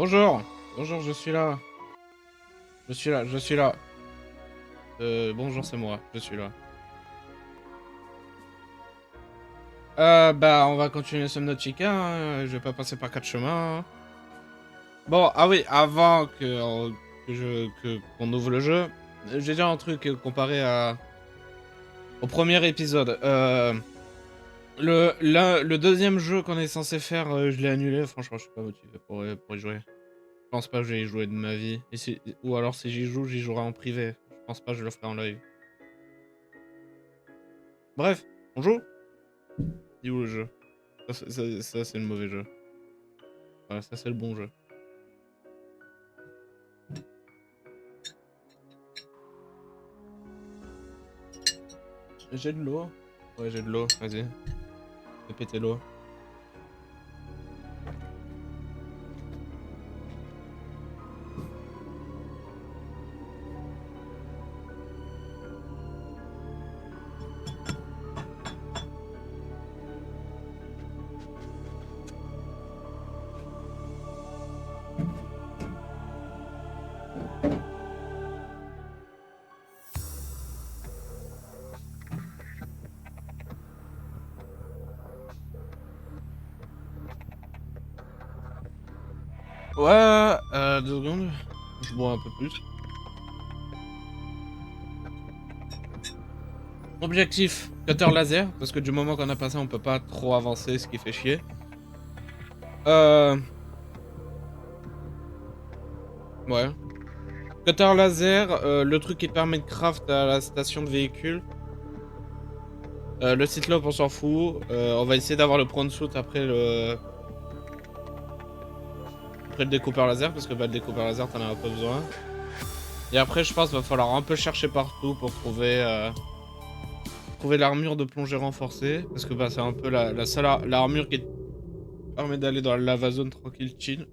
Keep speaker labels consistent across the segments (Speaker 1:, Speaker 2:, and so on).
Speaker 1: Bonjour. Bonjour, je suis là. Je suis là. Bonjour, c'est moi. Je suis là. Bah, on va continuer Subnautica, hein. Je vais pas passer par quatre chemins, hein. Bon, ah oui, avant qu'on ouvre le jeu, j'ai déjà un truc comparé au premier épisode. Le deuxième jeu qu'on est censé faire, je l'ai annulé. Franchement, je suis pas motivé pour y jouer. Je pense pas que je vais y jouer de ma vie. Ou alors, si j'y jouerai en privé. Je pense pas que je le ferai en live. Bref, on joue? Il est où le jeu? Ça, c'est le mauvais jeu. Voilà, ça c'est le bon jeu. J'ai de l'eau. Ouais, j'ai de l'eau, vas-y. Fais péter l'eau. Ouais, 2 secondes. Je bois un peu plus. Objectif, cutter laser, parce que du moment qu'on a passé, on peut pas trop avancer, ce qui fait chier. Ouais. Cutter laser, le truc qui permet de craft à la station de véhicule. Le cyclope, on s'en fout. On va essayer d'avoir le prone suit après le découpeur laser, parce que bah, le découpeur laser, t'en as pas besoin. Et après, je pense qu'il va falloir un peu chercher partout pour trouver l'armure de plongée renforcée. Parce que bah, c'est un peu la seule l'armure qui te permet d'aller dans la lava zone tranquille, chill.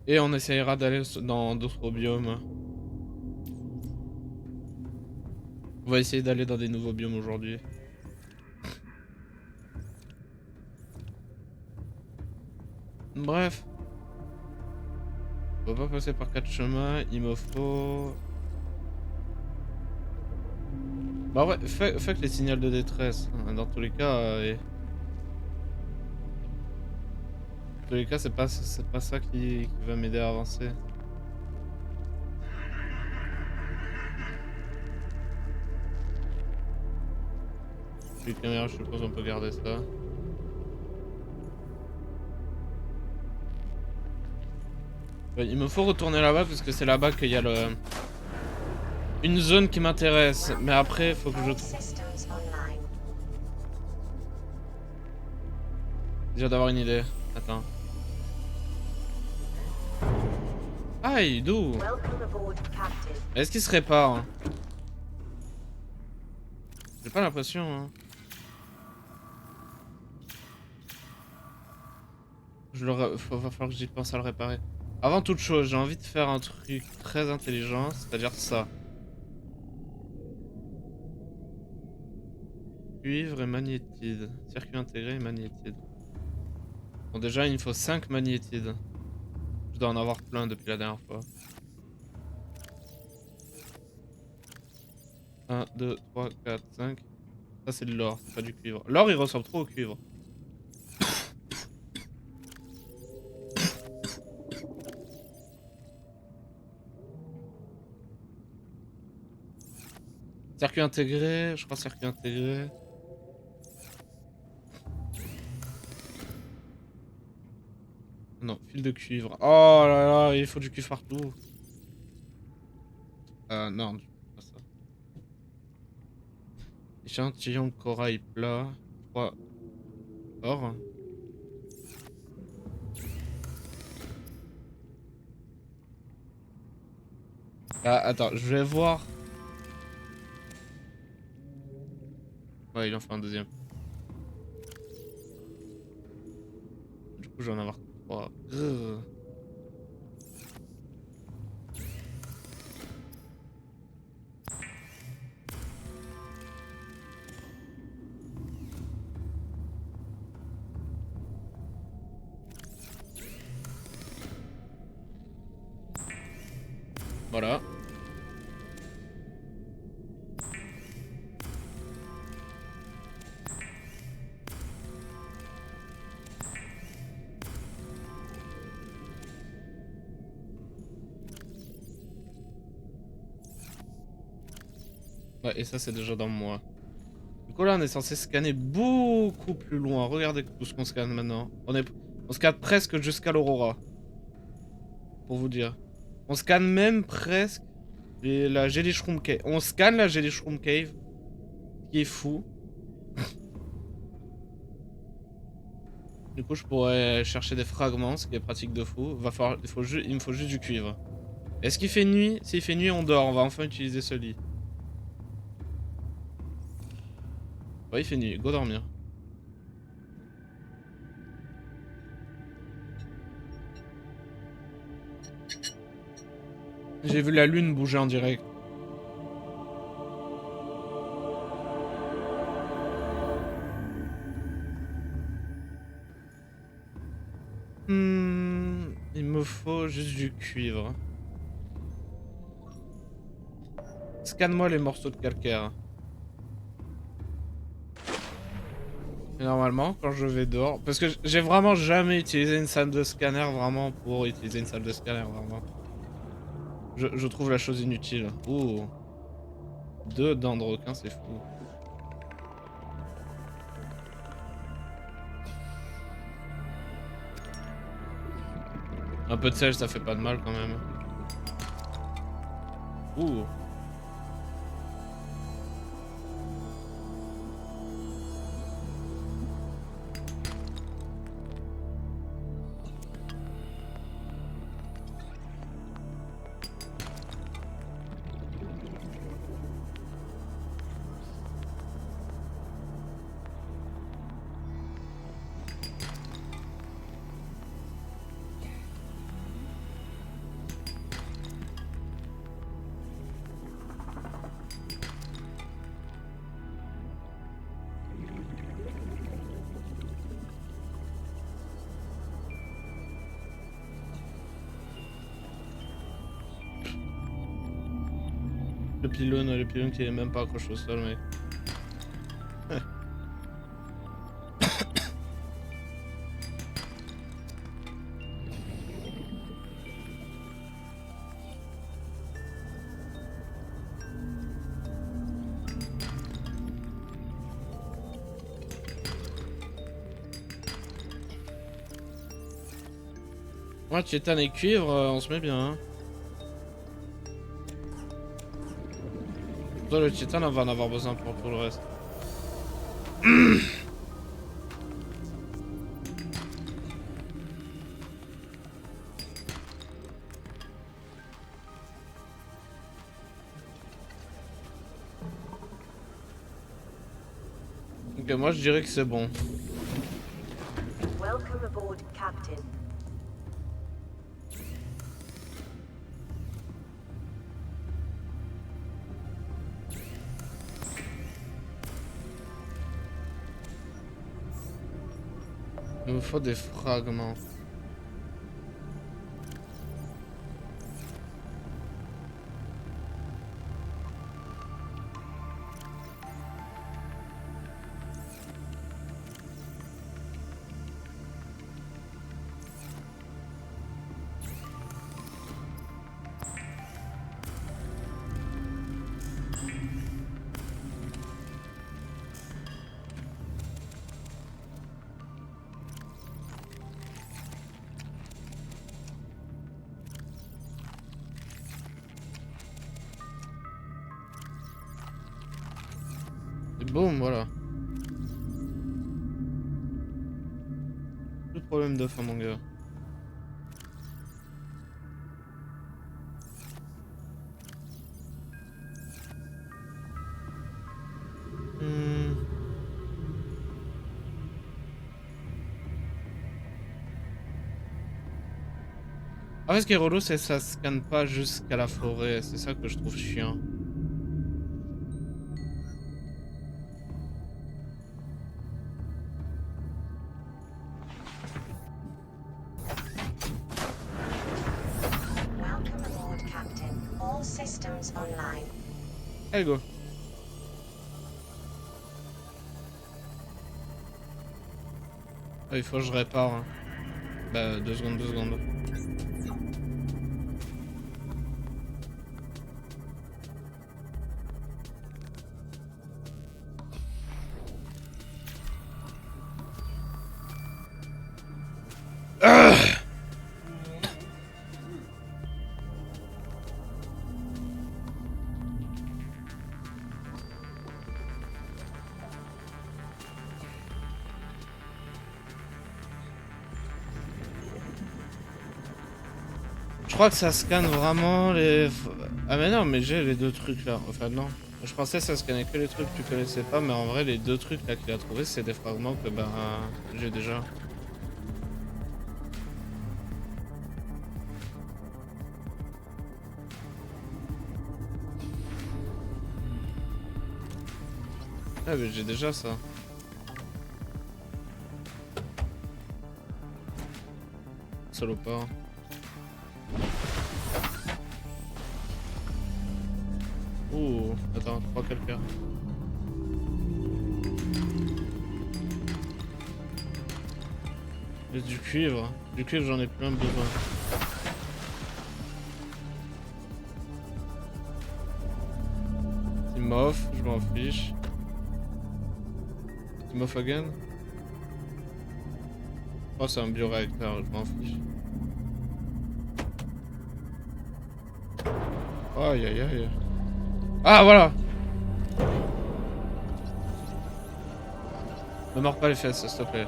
Speaker 1: Et on essayera d'aller dans d'autres biomes. On va essayer d'aller dans des nouveaux biomes aujourd'hui. Bref. On va pas passer par 4 chemins. Il me faut... Bah ouais, fuck les signaux de détresse. Dans tous les cas... Dans tous les cas, c'est pas ça qui va m'aider à avancer. Les caméras, je suppose on peut garder ça. Ouais, il me faut retourner là-bas parce que c'est là-bas qu'il y a une zone qui m'intéresse. Mais après, faut que je trouve... Déjà d'avoir une idée. Attends. Aïe, d'où? Est-ce qu'il se répare, hein? J'ai pas l'impression, hein. Va falloir que j'y pense à le réparer. Avant toute chose, j'ai envie de faire un truc très intelligent, c'est-à-dire ça. Cuivre et magnétide. Circuit intégré et magnétide. Bon, déjà, il me faut 5 magnétides. Je dois en avoir plein depuis la dernière fois. 1, 2, 3, 4, 5. Ça, c'est de l'or, c'est pas du cuivre. L'or, il ressemble trop au cuivre. Circuit intégré, je crois circuit intégré. Non, fil de cuivre. Oh là là, il faut du cuivre partout. Non, pas ça. Échantillon de corail plat. 3 or. Ah, attends, je vais voir. Ouais, il en faut un deuxième. Du coup, je vais en avoir 3. Voilà. Ouais, et ça c'est déjà dans moi. Du coup là on est censé scanner beaucoup plus loin. Regardez tout ce qu'on scanne maintenant. On scanne presque jusqu'à l'Aurora. Pour vous dire. On scanne même presque la Jelly Shroom Cave. On scanne la Jelly Shroom Cave. Qui est fou. Du coup je pourrais chercher des fragments, ce qui est pratique de fou. Il me faut juste du cuivre. Est-ce qu'il fait nuit? S'il fait nuit on dort, on va enfin utiliser ce lit. Ouais il fait nuit, go dormir. J'ai vu la lune bouger en direct. Il me faut juste du cuivre. Scanne-moi les morceaux de calcaire. Et normalement, quand je vais dehors... Parce que j'ai vraiment jamais utilisé une salle de scanner vraiment pour utiliser une salle de scanner, vraiment. Je trouve la chose inutile. Ouh. 2 dents de requin, c'est fou. Un peu de sel, ça fait pas de mal quand même. Ouh. Le pylône qui est même pas accroché au sol, mec. Ouais, titane et cuivre, on se met bien. Hein. Toi, le titane, on va en avoir besoin pour tout le reste. Ok, moi je dirais que c'est bon.
Speaker 2: Welcome aboard, Captain.
Speaker 1: Il me faut des fragments. Et boum, voilà. Plus de problème de faim, mon gars. En fait, ce qui est relou, c'est que ça scanne pas jusqu'à la forêt. C'est ça que je trouve chiant.
Speaker 2: Welcome aboard, Captain. systems online.
Speaker 1: Allez, go. Ah, il faut que je répare. Hein. Bah, 2 secondes, 2 secondes. Je crois que ça scanne vraiment les... Ah mais non, mais j'ai les 2 trucs là. Enfin non. Je pensais que ça scannait que les trucs que tu connaissais pas, mais en vrai les 2 trucs là qu'il a trouvé c'est des fragments que bah j'ai déjà. Ah mais j'ai déjà ça. Salopard. Ouh, attends, 3 quelqu'un. J'ai du cuivre. Du cuivre j'en ai plein besoin. Timoff, je m'en fiche. Timoff again. Oh c'est un bioréacteur, je m'en fiche. Aïe aïe aïe. Ah voilà. Ne mords pas les fesses, s'il te plaît.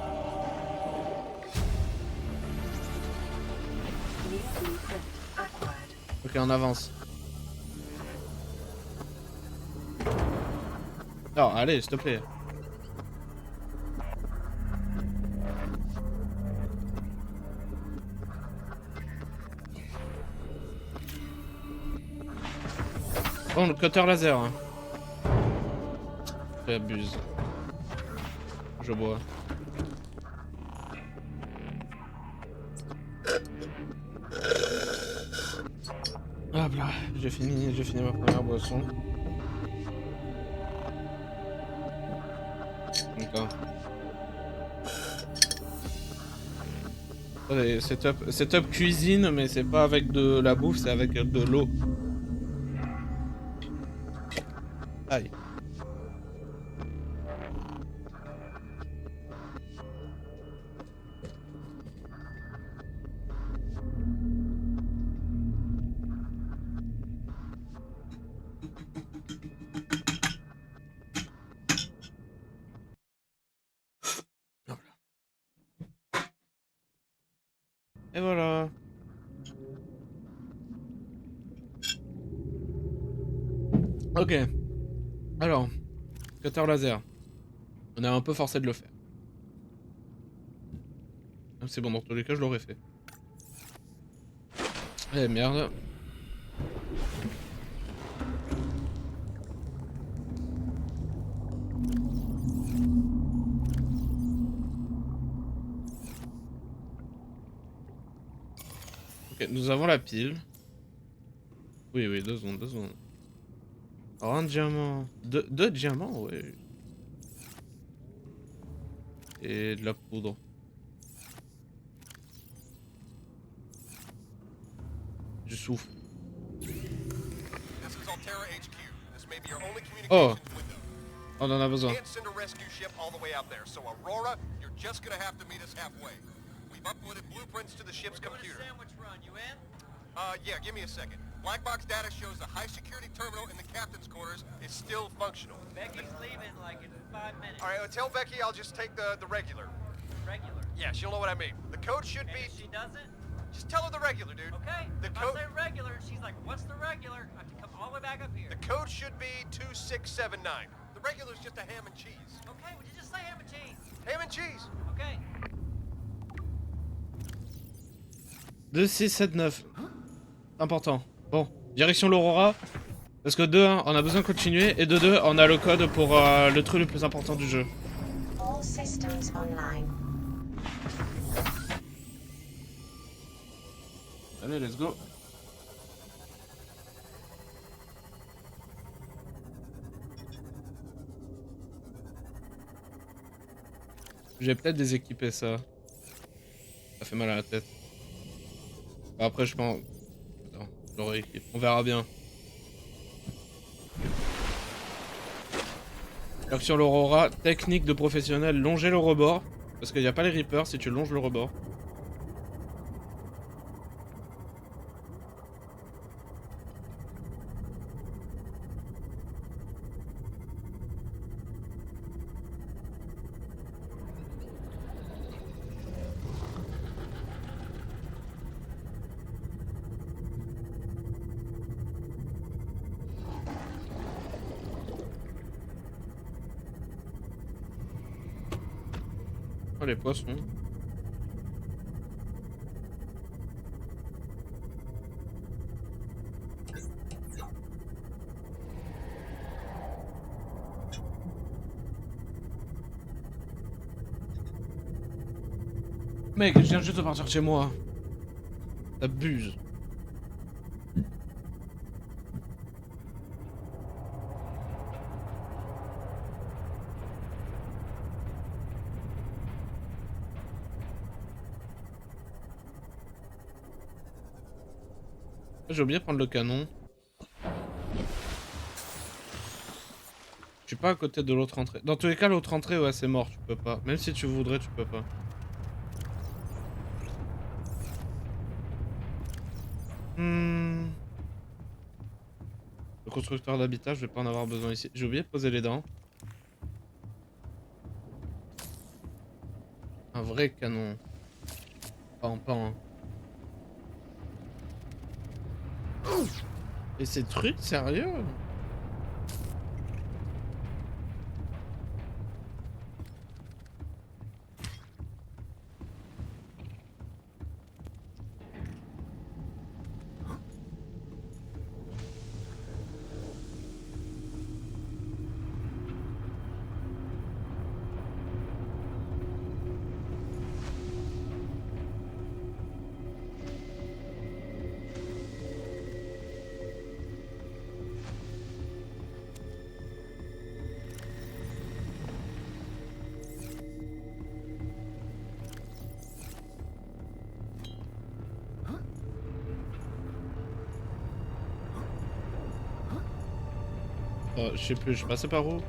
Speaker 1: Ok, on avance. Non, allez, s'il te plaît. Bon, le cutter laser. Hein. J'abuse. Je bois. Hop là, j'ai fini ma première boisson. D'accord. C'est top cuisine, mais c'est pas avec de la bouffe, c'est avec de l'eau. Aïe. Et voilà. Ok. Alors, cutter laser. On a un peu forcé de le faire. C'est bon, dans tous les cas, je l'aurais fait. Eh merde. Ok, nous avons la pile. Oui, oui, 2 secondes, 2 secondes. Alors, un diamant. Deux diamants, ouais. Et de la poudre. Du souffle. Oh, on en a besoin.
Speaker 3: Uploaded blueprints to the ship's computer. Yeah, give me a second. Black box data shows the high security terminal in the captain's quarters is still functional.
Speaker 4: Becky's leaving like in 5 minutes.
Speaker 3: All right, tell Becky I'll just take the regular.
Speaker 4: Regular.
Speaker 3: Yeah, she'll know what I mean. The code should
Speaker 4: And
Speaker 3: be...
Speaker 4: if she doesn't?
Speaker 3: Just tell her the regular, dude.
Speaker 4: Okay.
Speaker 3: The
Speaker 4: if
Speaker 3: code...
Speaker 4: I say regular, she's like, what's the regular? I have to come all the way back up here.
Speaker 3: The code should be 2679. The regular's just a ham and cheese.
Speaker 4: Okay, would you just say ham and cheese?
Speaker 3: Ham and cheese.
Speaker 4: Okay.
Speaker 1: 2, 6, 7, 9. Important. Bon, direction l'Aurora. Parce que 2, 1, on a besoin de continuer. Et de 2, on a le code pour le truc le plus important du jeu.
Speaker 2: All systems online.
Speaker 1: Allez, let's go. J'ai peut-être déséquipé ça. Ça fait mal à la tête. Après, je pense... Attends, je le rééquipe. On verra bien. Action l'Aurora, technique de professionnel, longer le rebord. Parce qu'il n'y a pas les Reapers si tu longes le rebord. Oh, les poissons. Mec, je viens juste de partir de chez moi. T'abuses. J'ai oublié de prendre le canon. Je suis pas à côté de l'autre entrée. Dans tous les cas, l'autre entrée, ouais, c'est mort, tu peux pas. Même si tu voudrais, tu peux pas. Le constructeur d'habitat, je vais pas en avoir besoin ici. J'ai oublié de poser les dents. Un vrai canon. Pas en pan. Et ces trucs, sérieux? Je sais plus, je suis passé par où?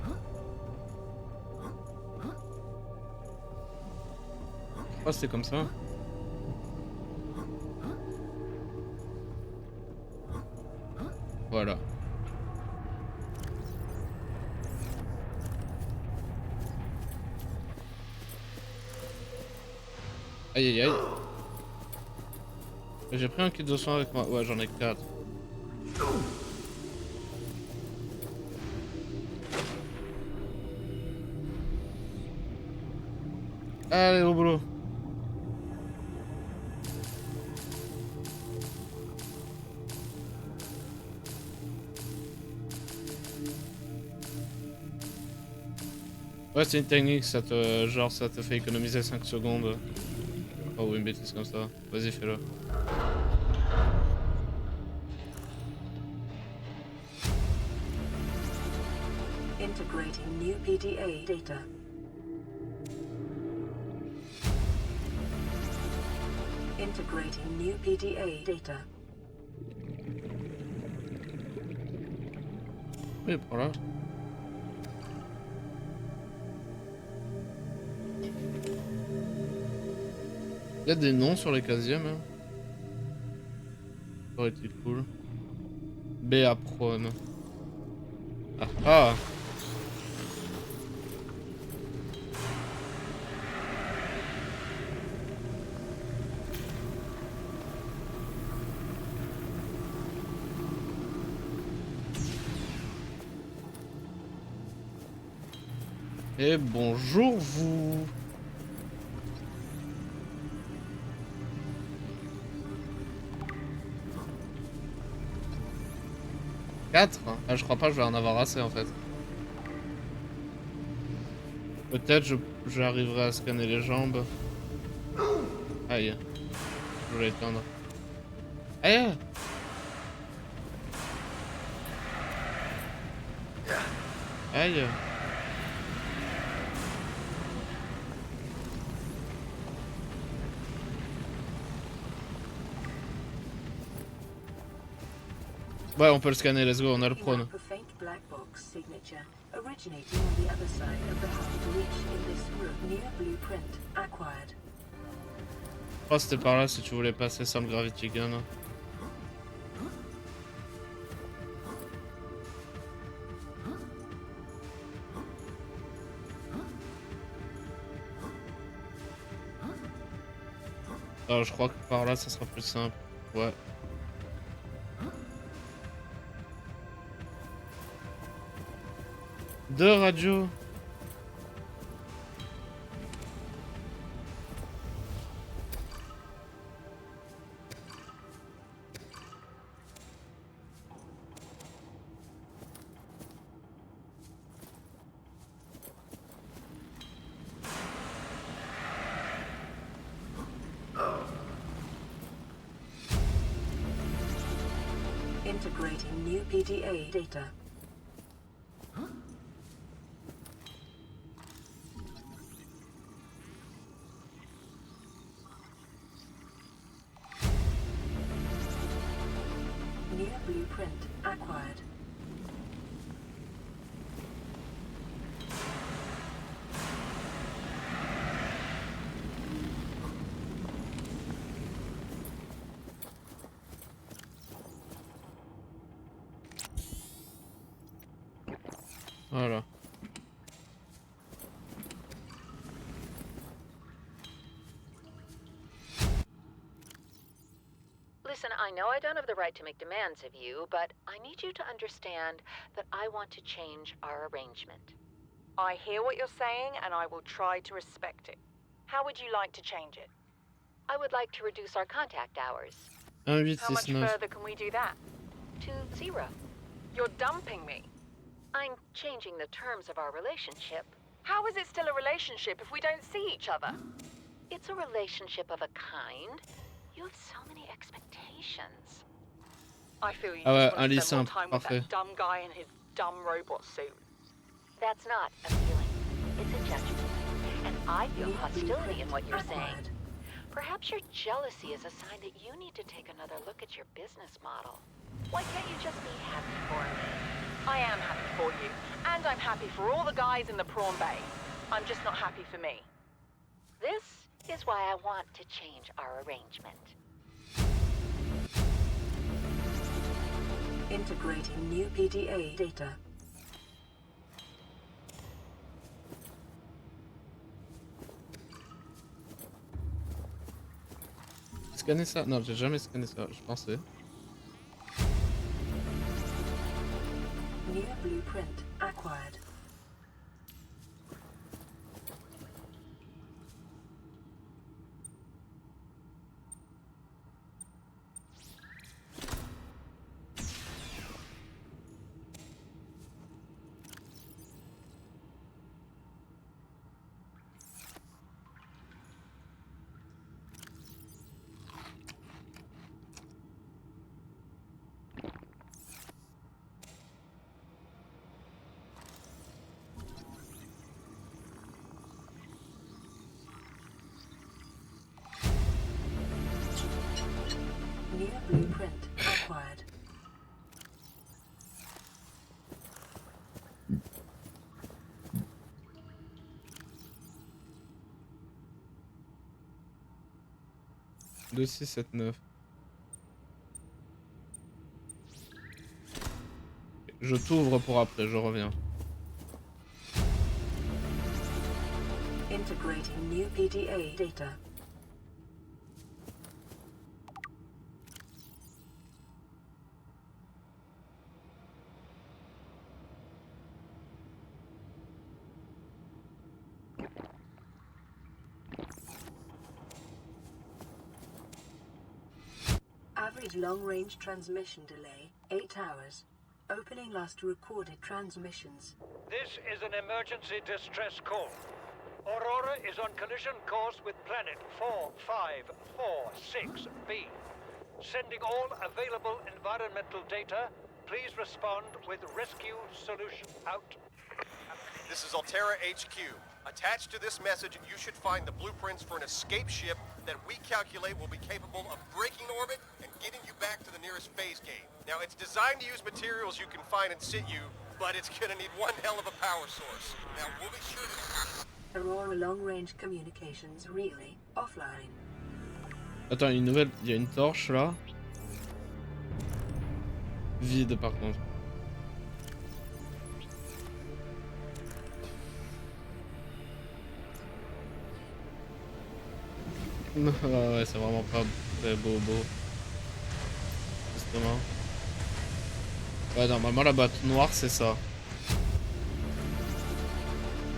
Speaker 1: Oh, c'est comme ça. Voilà. Aïe aïe aïe. J'ai pris un kit de soin avec moi. Ouais, j'en ai 4. Allez, au boulot. Ouais, c'est une technique, ça te, genre, ça te fait économiser 5 secondes. Oh, une bêtise comme ça. Vas-y, fais-le.
Speaker 2: Integrating new PDA data. Integrating new PDA data.
Speaker 1: Oui, par là. Il y a des noms sur les casiers, même. Ça aurait été cool. BA Prone. Ah ah! Et bonjour vous! Quatre? Ah, je crois pas que je vais en avoir assez en fait. Peut-être j'arriverai à scanner les jambes. Aïe. Je voulais éteindre. Aïe! Aïe! Ouais, on peut le scanner, let's go, on a le
Speaker 2: Picking
Speaker 1: prône.
Speaker 2: up a faint black box signature originating on the other side of the hull breach in this room. New blueprint acquired.
Speaker 1: Oh, c'était par là si tu voulais passer sans le gravity gun. Alors, je crois que par là, ça sera plus simple. Ouais. Deux radios.
Speaker 2: Integrating new PDA data. New blueprint acquired.
Speaker 1: Voilà.
Speaker 5: Listen, I know I don't have the right to make demands of you, but I need you to understand that I want to change our arrangement.
Speaker 6: I hear what you're saying, and I will try to respect it. How would you like to change it?
Speaker 5: I would like to reduce our contact hours
Speaker 1: 1, 8,
Speaker 6: How
Speaker 1: 6,
Speaker 6: much
Speaker 1: 9.
Speaker 6: further can we do that?
Speaker 5: to 0.
Speaker 6: You're dumping me.
Speaker 5: I'm changing the terms of our relationship.
Speaker 6: How is it still a relationship if we don't see each other?
Speaker 5: It's a relationship of a kind. You have so many expectations.
Speaker 6: I feel you
Speaker 1: Ah ouais,
Speaker 6: just
Speaker 1: un
Speaker 6: want to
Speaker 1: lit
Speaker 6: spend more
Speaker 1: simple,
Speaker 6: time with
Speaker 1: parfait.
Speaker 6: that dumb guy in his dumb robot suit.
Speaker 5: That's not a feeling. It's a judgment. And I feel
Speaker 2: New
Speaker 5: hostility in what you're
Speaker 2: blueprint
Speaker 5: saying.
Speaker 2: acquired.
Speaker 5: Perhaps your jealousy is a sign that you need to take another look at your business model. Why can't you just be happy for me?
Speaker 6: I am happy for you, and I'm happy for all the guys in the prawn bay. I'm just not happy for me.
Speaker 5: This is why I want to change our arrangement.
Speaker 2: Integrating new PDA data.
Speaker 1: Scanner ça? Non, j'ai jamais scanné ça, je pensais.
Speaker 2: New blueprint acquired. New blueprint acquired.
Speaker 1: Deux, 6, 7, 9. Je t'ouvre pour après, je reviens.
Speaker 2: Integrating new PDA data. Average long-range transmission delay, 8 hours. Opening last recorded transmissions.
Speaker 7: This is an emergency distress call. Aurora is on collision course with planet 4546b. Sending all available environmental data. Please respond with rescue solution out.
Speaker 3: This is Altera HQ. Attached to this message, you should find the blueprints for an escape ship that we calculate will be capable of breaking orbit and getting you back to the nearest phase gate. Now, it's designed to use materials you can find in situ, but it's gonna need one hell of a power source. Now, we'll be sure to...
Speaker 2: Aurora long-range communications relay offline.
Speaker 1: Attends, une nouvelle. Il y a une torche là. Vide par contre. Ouais, c'est vraiment pas très beau. Justement. Ouais, normalement la boîte noire c'est ça.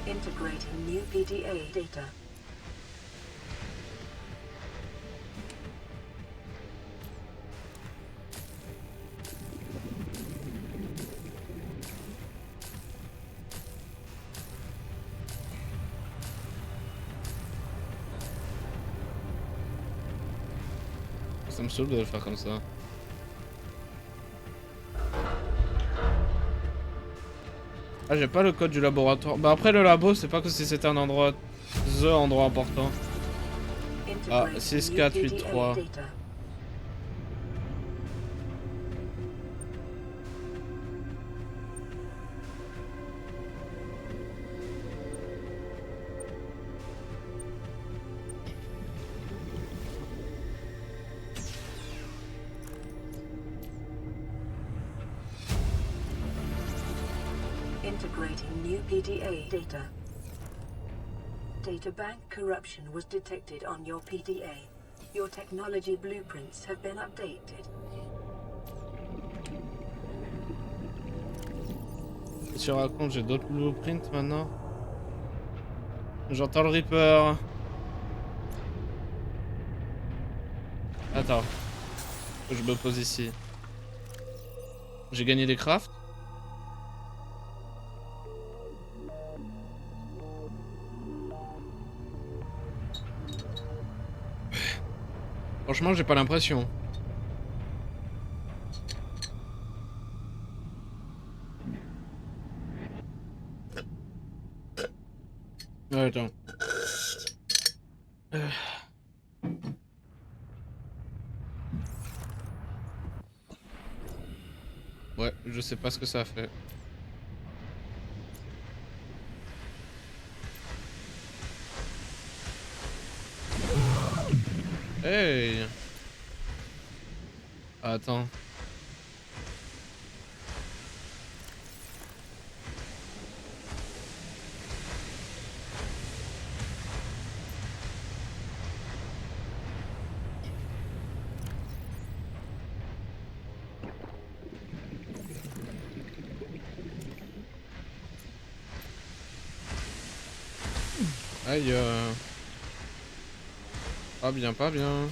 Speaker 2: Integrating new PDA data.
Speaker 1: Ça me saoule de le faire comme ça. Ah, j'ai pas le code du laboratoire. Bah après le labo, c'est pas que si c'était un endroit... The endroit important. Ah, 6483.
Speaker 2: Integrating new PDA data. Data bank corruption was detected on your PDA. Your technology blueprints have been updated.
Speaker 1: Tu racontes, j'ai d'autres blueprints maintenant. J'entends le Reaper. Attends. Je me pose ici. J'ai gagné des crafts. Franchement, j'ai pas l'impression. Ouais, attends. Ouais, je sais pas ce que ça a fait. Hey! Attends. Aïe. Pas bien, pas bien.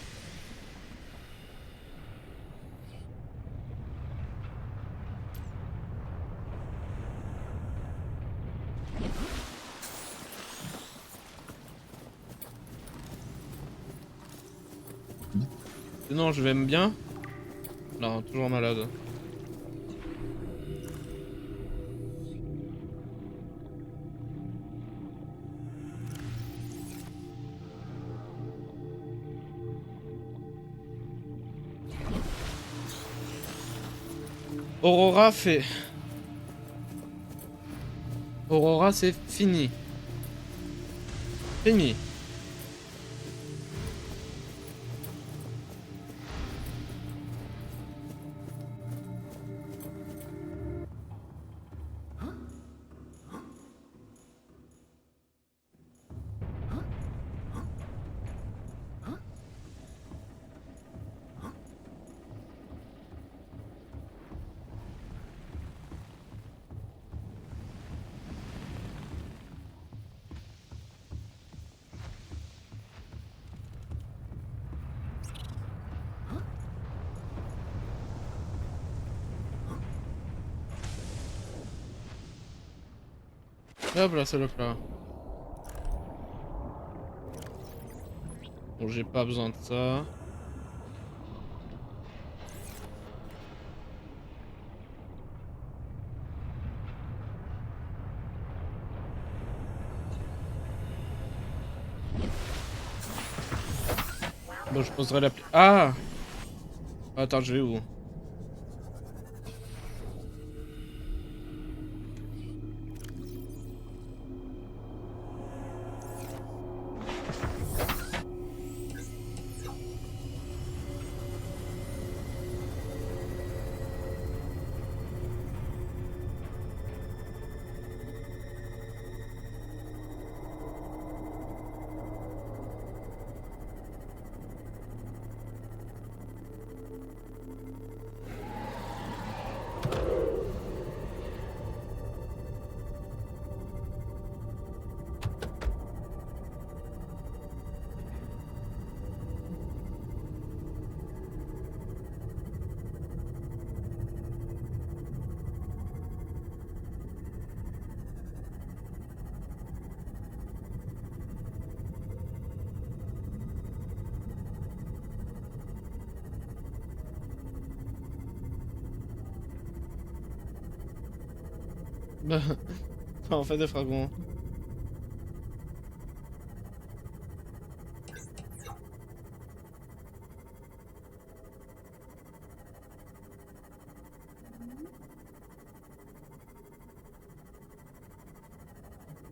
Speaker 1: Sinon, je vais bien. Non, toujours malade. Aurora fait. Aurora, c'est fini. Fini. Hop là, c'est le plat. Bon, j'ai pas besoin de ça. Bon, je poserai la... Ah! Attends, je vais où? Bah... en fait, des fragments.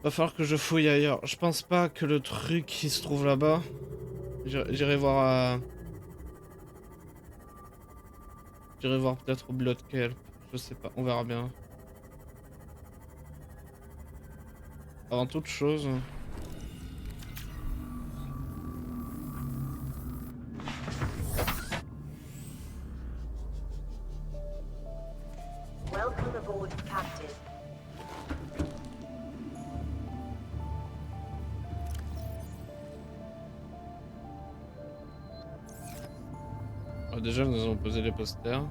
Speaker 1: Va falloir que je fouille ailleurs. Je pense pas que le truc qui se trouve là-bas... J'irai voir à... J'irai voir peut-être au Blood Kelp. Je sais pas, on verra bien. Avant toute chose...
Speaker 2: Welcome aboard, Captain.
Speaker 1: Ah, déjà, nous avons posé les posters.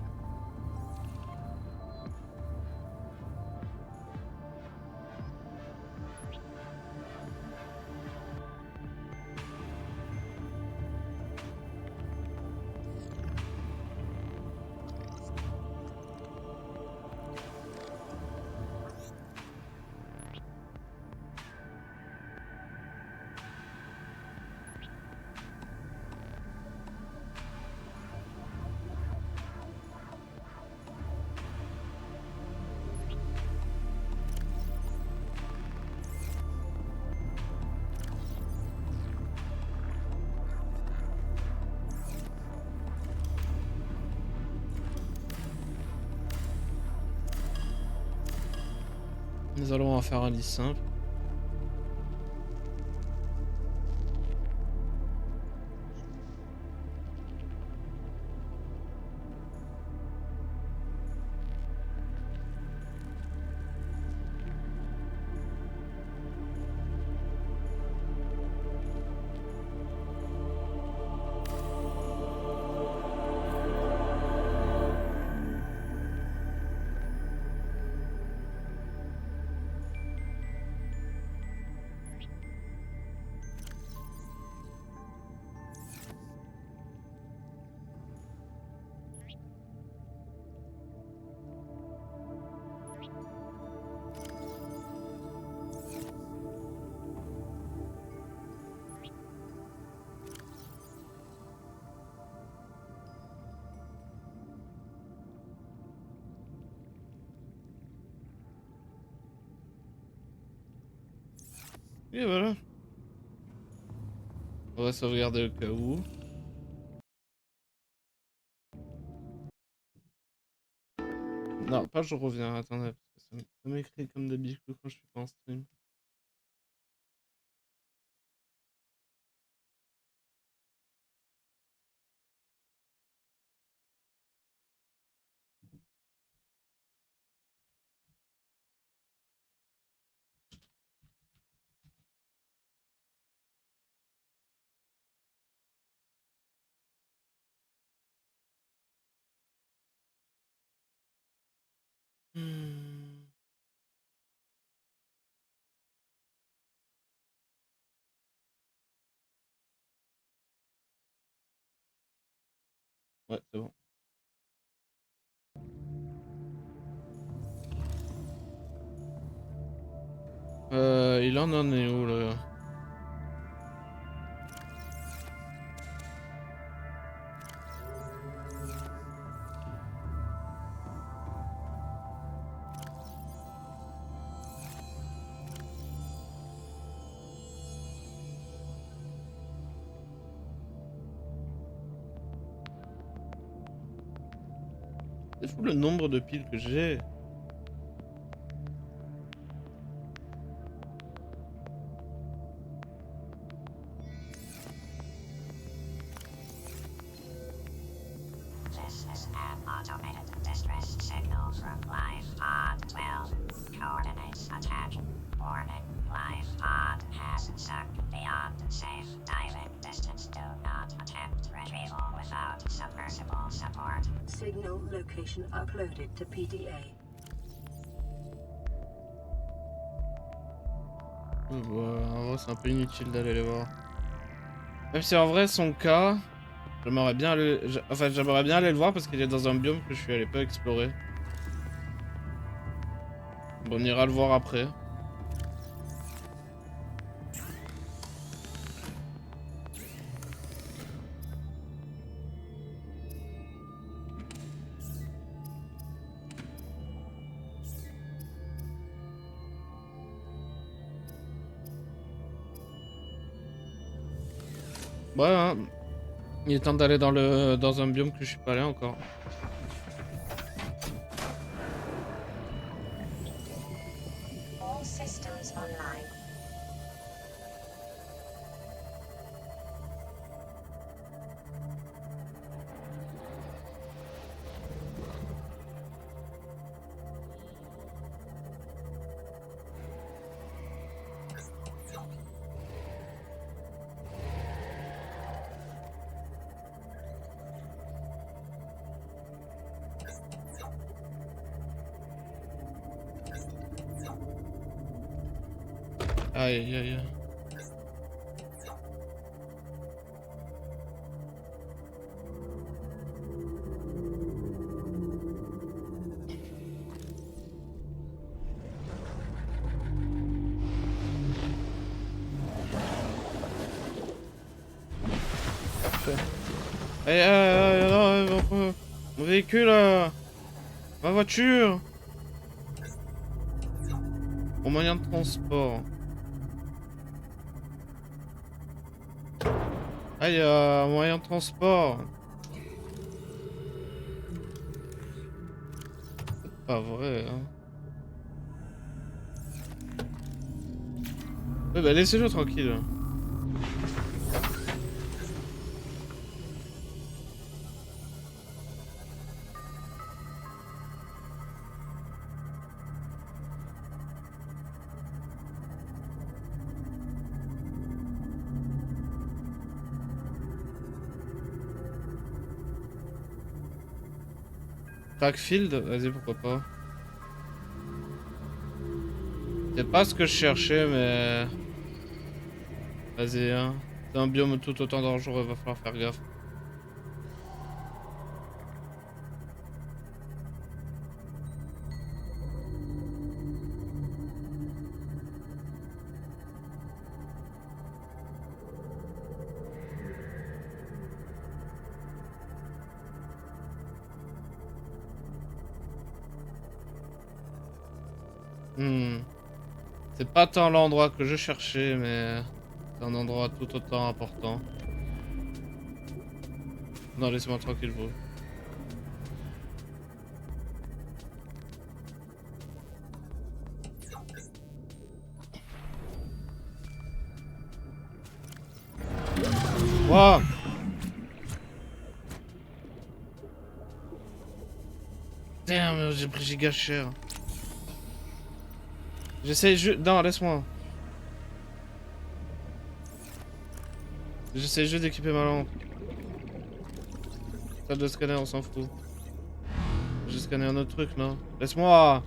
Speaker 1: Nous allons en faire un lit simple. Et voilà. On va sauvegarder au cas où. Non, pas je reviens, attendez, parce que ça m'écrit comme d'habitude quand je suis pas en stream. Hmm. Ouais, c'est bon. Il en est où là? C'est fou le nombre de piles que j'ai.
Speaker 8: This is an automated distress signal from Life Pod 12. Coordinates attached. Warning, Life Pod has sunk beyond safe diving distance. Do not attempt retrieval without submersible support.
Speaker 2: Signal location uploaded to PDA.
Speaker 1: En vrai, c'est un peu inutile d'aller les voir. Même si en vrai, son cas, j'aimerais bien aller... j'aimerais bien aller le voir parce qu'il est dans un biome que je suis allé pas explorer. Bon, on ira le voir après. Ouais, hein. Il est temps d'aller dans un biome que je suis pas allé encore.
Speaker 8: All systems online.
Speaker 1: Aïe, aïe, aïe. Parfait. Allez, mon véhicule, ma voiture, mon moyen de transport. Aïe, moyen de transport. C'est pas vrai, hein. Ouais, bah laissez-le tranquille. Crackfield, vas-y, pourquoi pas. C'est pas ce que je cherchais, mais... Vas-y, hein. C'est un biome tout autant dangereux, va falloir faire gaffe. C'est pas tant l'endroit que je cherchais, mais c'est un endroit tout autant important. Non, laisse-moi tranquille, bro. Wow. Damn, j'ai pris giga cher. J'essaie juste... Non, laisse-moi. J'essaie juste d'équiper ma lampe. Salle de scanner, on s'en fout. J'ai scanné un autre truc, non? Laisse-moi.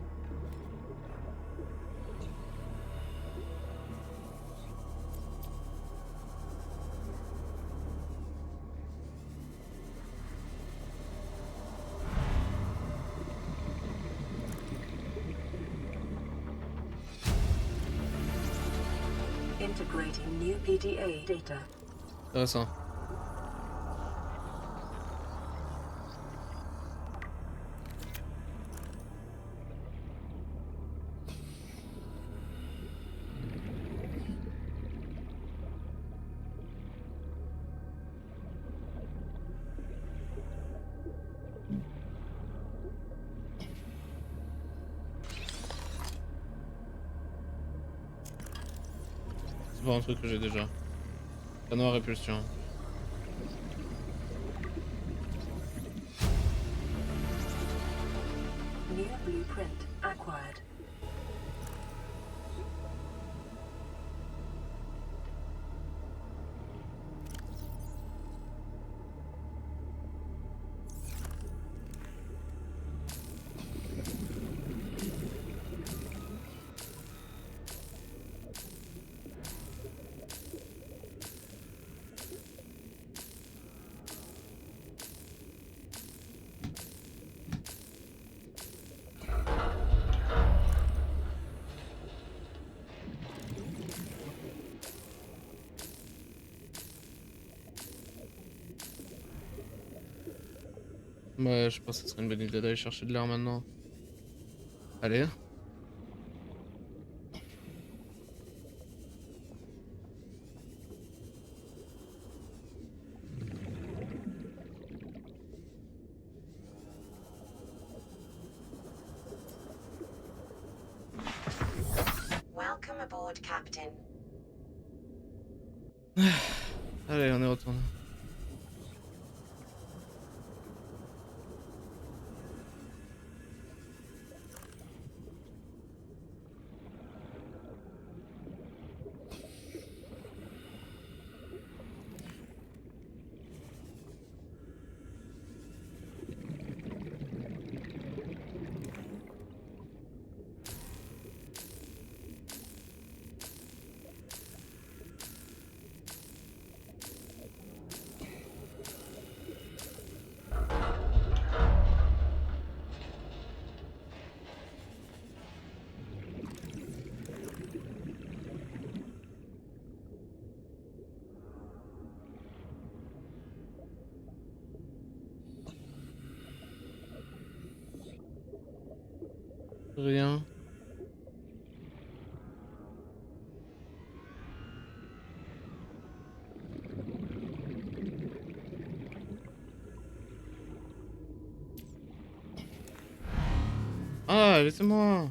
Speaker 2: Integrating new PDA data.
Speaker 1: Intéressant. voir un truc que j'ai déjà. Panneau à répulsion.
Speaker 2: New blueprint acquired.
Speaker 1: Ouais, je pense que ce serait une bonne idée d'aller chercher de l'air maintenant. Allez.
Speaker 8: Welcome aboard, Captain.
Speaker 1: Allez, on est retourné. Rien. Ah, laissez-moi.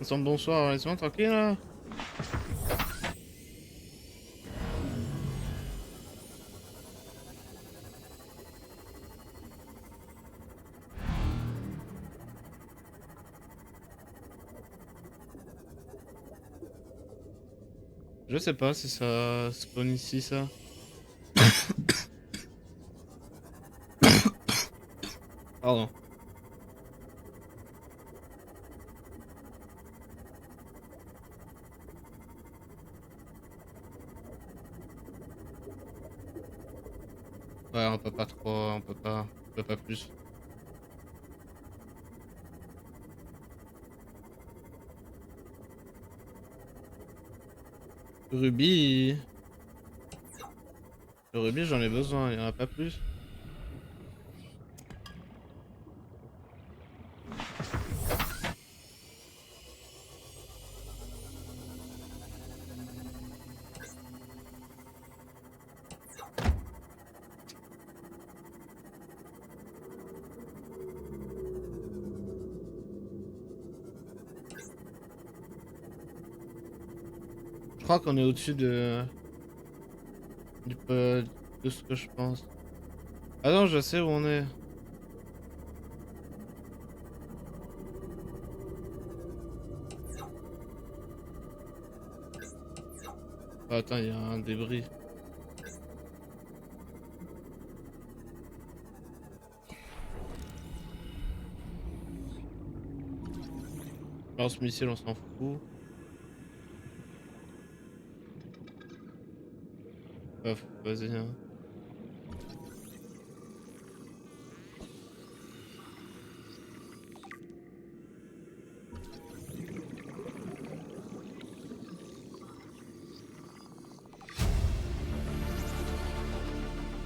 Speaker 1: Ensemble, bonsoir, laissez-moi tranquille là. Je sais pas si ça spawn ici ça. Pardon. Ouais, on peut pas trop, on peut pas plus. Ruby. Le rubis, j'en ai besoin, il y en a pas plus. Je crois qu'on est au-dessus de ce que je pense. Ah non, je sais où on est. Ah, attends, il y a un débris. Alors ce missile, on s'en fout. Vas-y. Hein.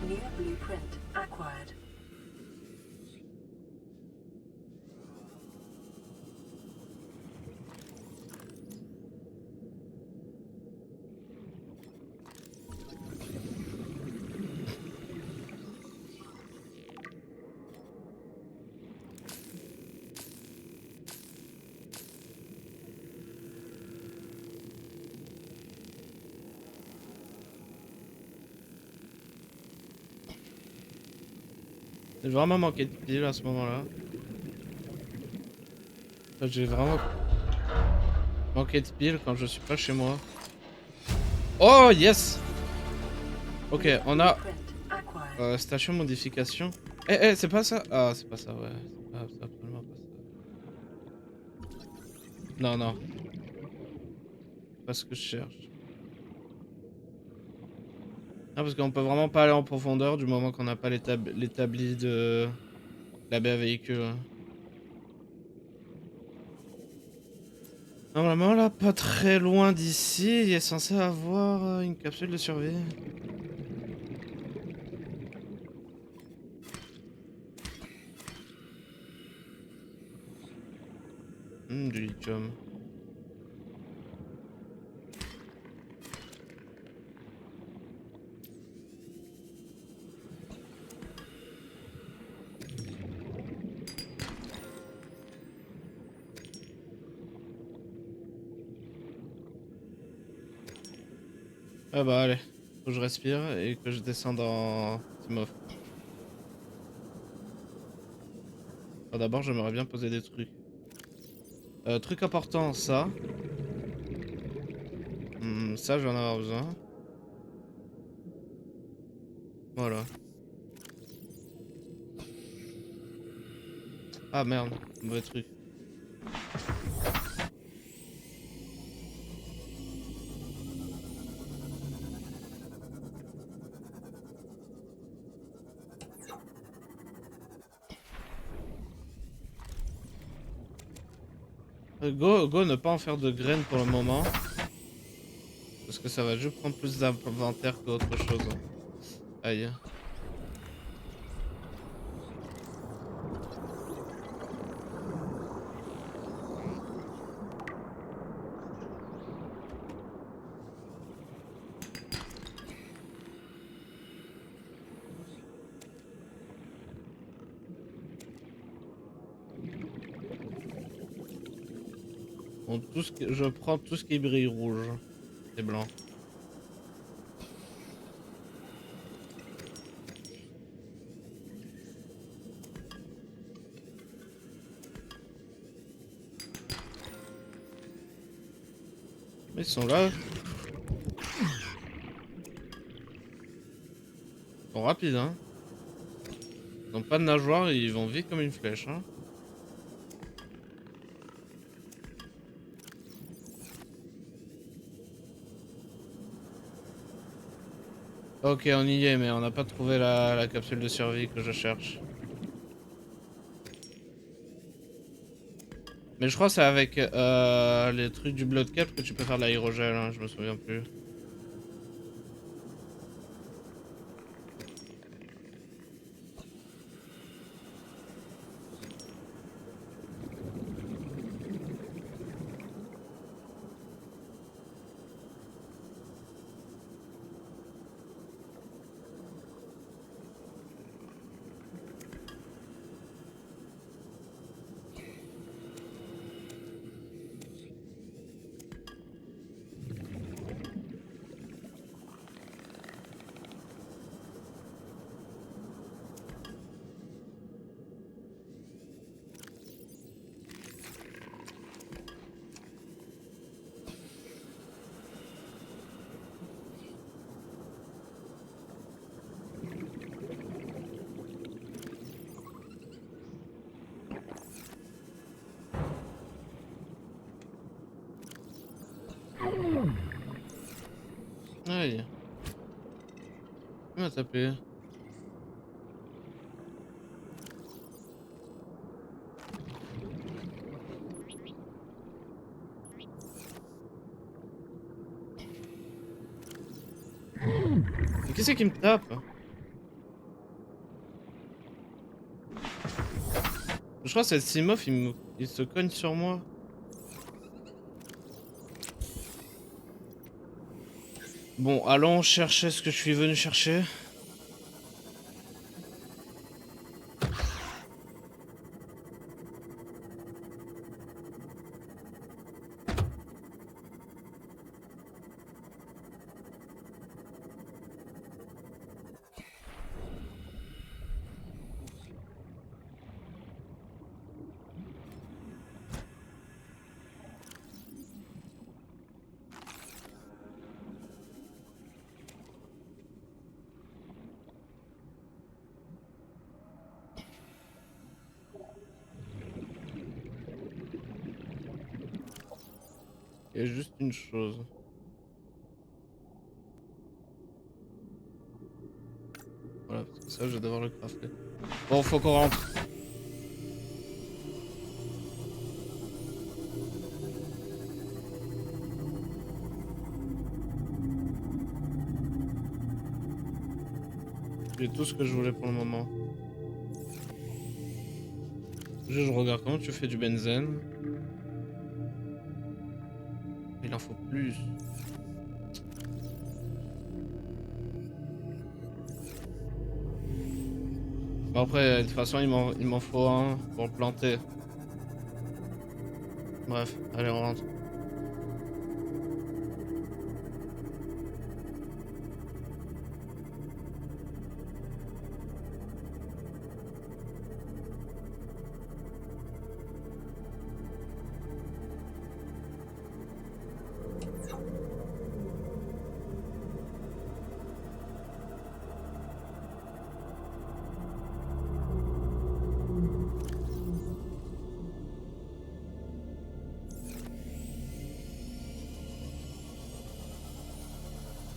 Speaker 2: New blueprint acquired.
Speaker 1: J'ai vraiment manqué de piles à ce moment-là. J'ai vraiment manqué de piles quand je suis pas chez moi. Oh yes! Ok, on a station modification. C'est pas ça? Ah, c'est pas ça, ouais. C'est absolument pas ça. Non, non. Pas ce que je cherche. Ah, parce qu'on peut vraiment pas aller en profondeur du moment qu'on n'a pas l'établi de la baie à véhicule. Hein. Normalement, là, pas très loin d'ici, il est censé avoir une capsule de survie. Du lithium. Ah bah allez, faut que je respire et que je descende en Timov. D'abord, j'aimerais bien poser des trucs. Truc important, ça. Ça, je vais en avoir besoin. Voilà. Ah merde, mauvais truc. Go, ne pas en faire de graines pour le moment. Parce que ça va juste prendre plus d'inventaire qu'autre chose. Aïe. Bon, je prends tout ce qui brille rouge et blanc. Ils sont là. Ils sont rapides, hein. Ils n'ont pas de nageoire et ils vont vite comme une flèche, hein. Ok, on y est, mais on n'a pas trouvé la capsule de survie que je cherche. Mais je crois que c'est avec les trucs du Blood Cap que tu peux faire de l'aérogel, hein, je me souviens plus. Aïe. Il m'a tapé. Mais qui c'est qui me tape? Je crois que c'est Simov, il se cogne sur moi. Bon, allons chercher ce que je suis venu chercher. Il y a juste une chose. Voilà, parce que ça, je vais devoir le crafter. Bon, faut qu'on rentre. J'ai tout ce que je voulais pour le moment. Je regarde comment tu fais du benzène. Il en faut plus. Bon, après, de toute façon, il m'en faut un pour le planter. Bref, allez, on rentre.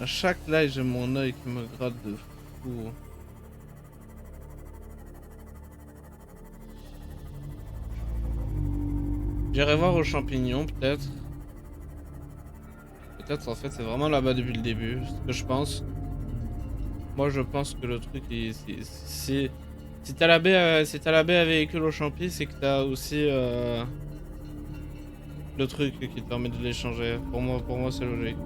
Speaker 1: À chaque live, j'ai mon œil qui me gratte de fou. J'irai voir aux champignons, peut-être. Peut-être, en fait, c'est vraiment là-bas depuis le début. C'est ce que je pense. Moi, je pense que le truc, si t'as la baie, si t'as la baie à véhicule au champi, c'est que t'as aussi le truc qui te permet de l'échanger. Pour moi, c'est logique.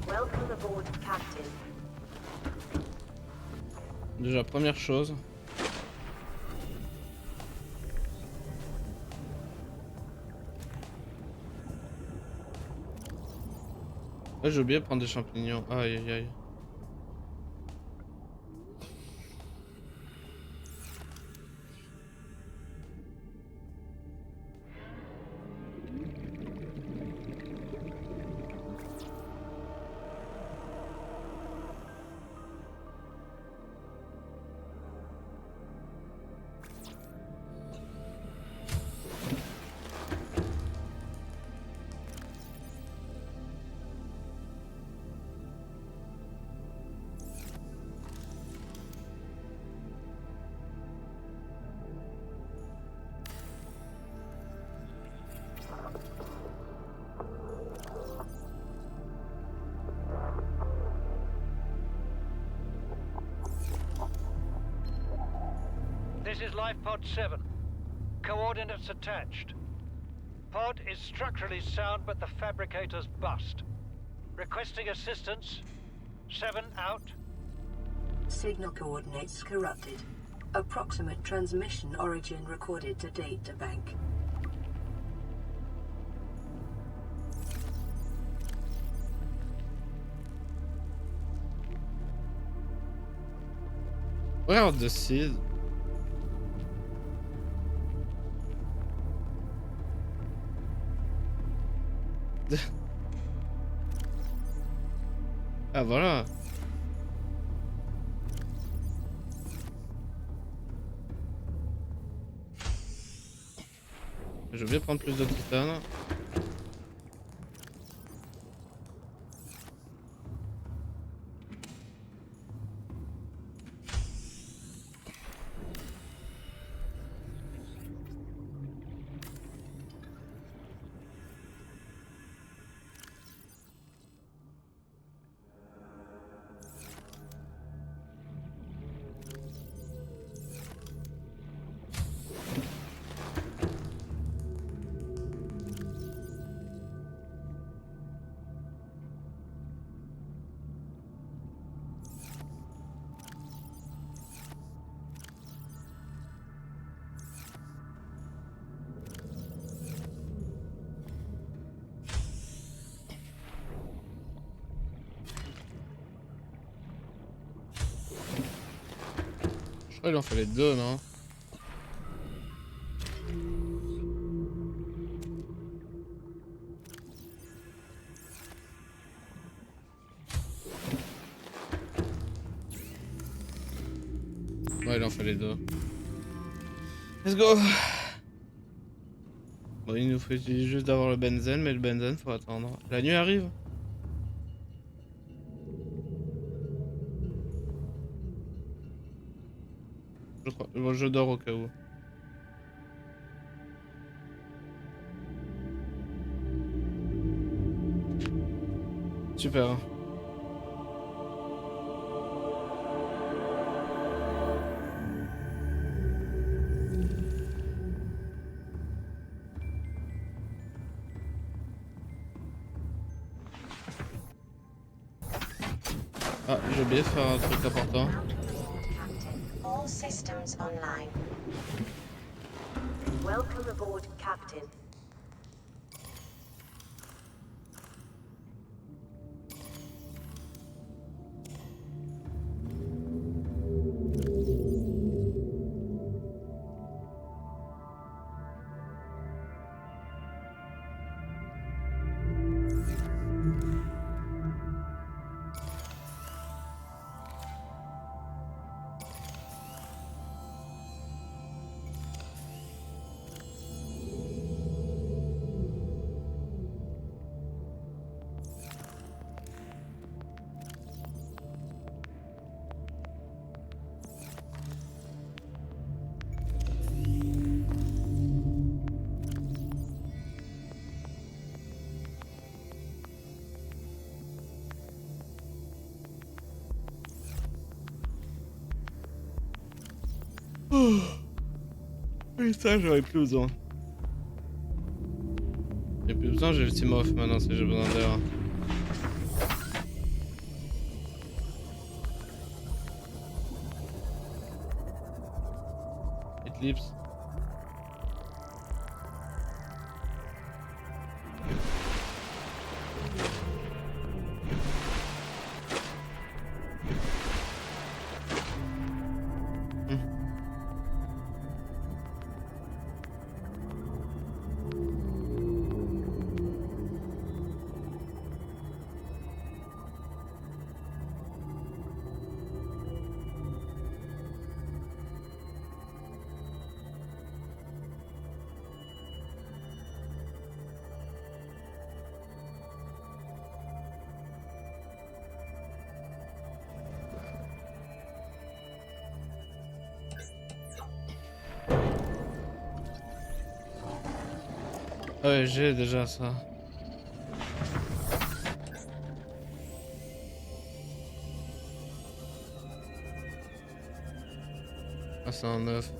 Speaker 2: Welcome aboard, Captain.
Speaker 1: Déjà, première chose. Ouais, j'ai oublié de prendre des champignons. Aïe aïe aïe.
Speaker 7: This is Life Pod 7. Coordinates attached. Pod is structurally sound, but the fabricator's bust. Requesting assistance. 7 out.
Speaker 2: Signal coordinates corrupted. Approximate transmission origin recorded to data bank.
Speaker 1: Regarde de seed. Ah voilà. Je vais prendre plus de titane. Je crois qu'il en fallait 2, non? Ouais, il en fallait 2. Let's go! Bon, il nous faut juste d'avoir le benzène, mais le benzène, faut attendre. La nuit arrive? Je crois. Bon, je dors au cas où. Super. Ah, j'ai oublié de faire un truc important.
Speaker 8: Captain, all systems online.
Speaker 2: Welcome aboard, Captain.
Speaker 1: Oui, ça, j'aurais plus besoin. J'ai plus besoin, j'ai le team off maintenant si j'ai besoin d'air. Eclipse. Ouais, j'ai déjà ça. Ah, c'est un 9.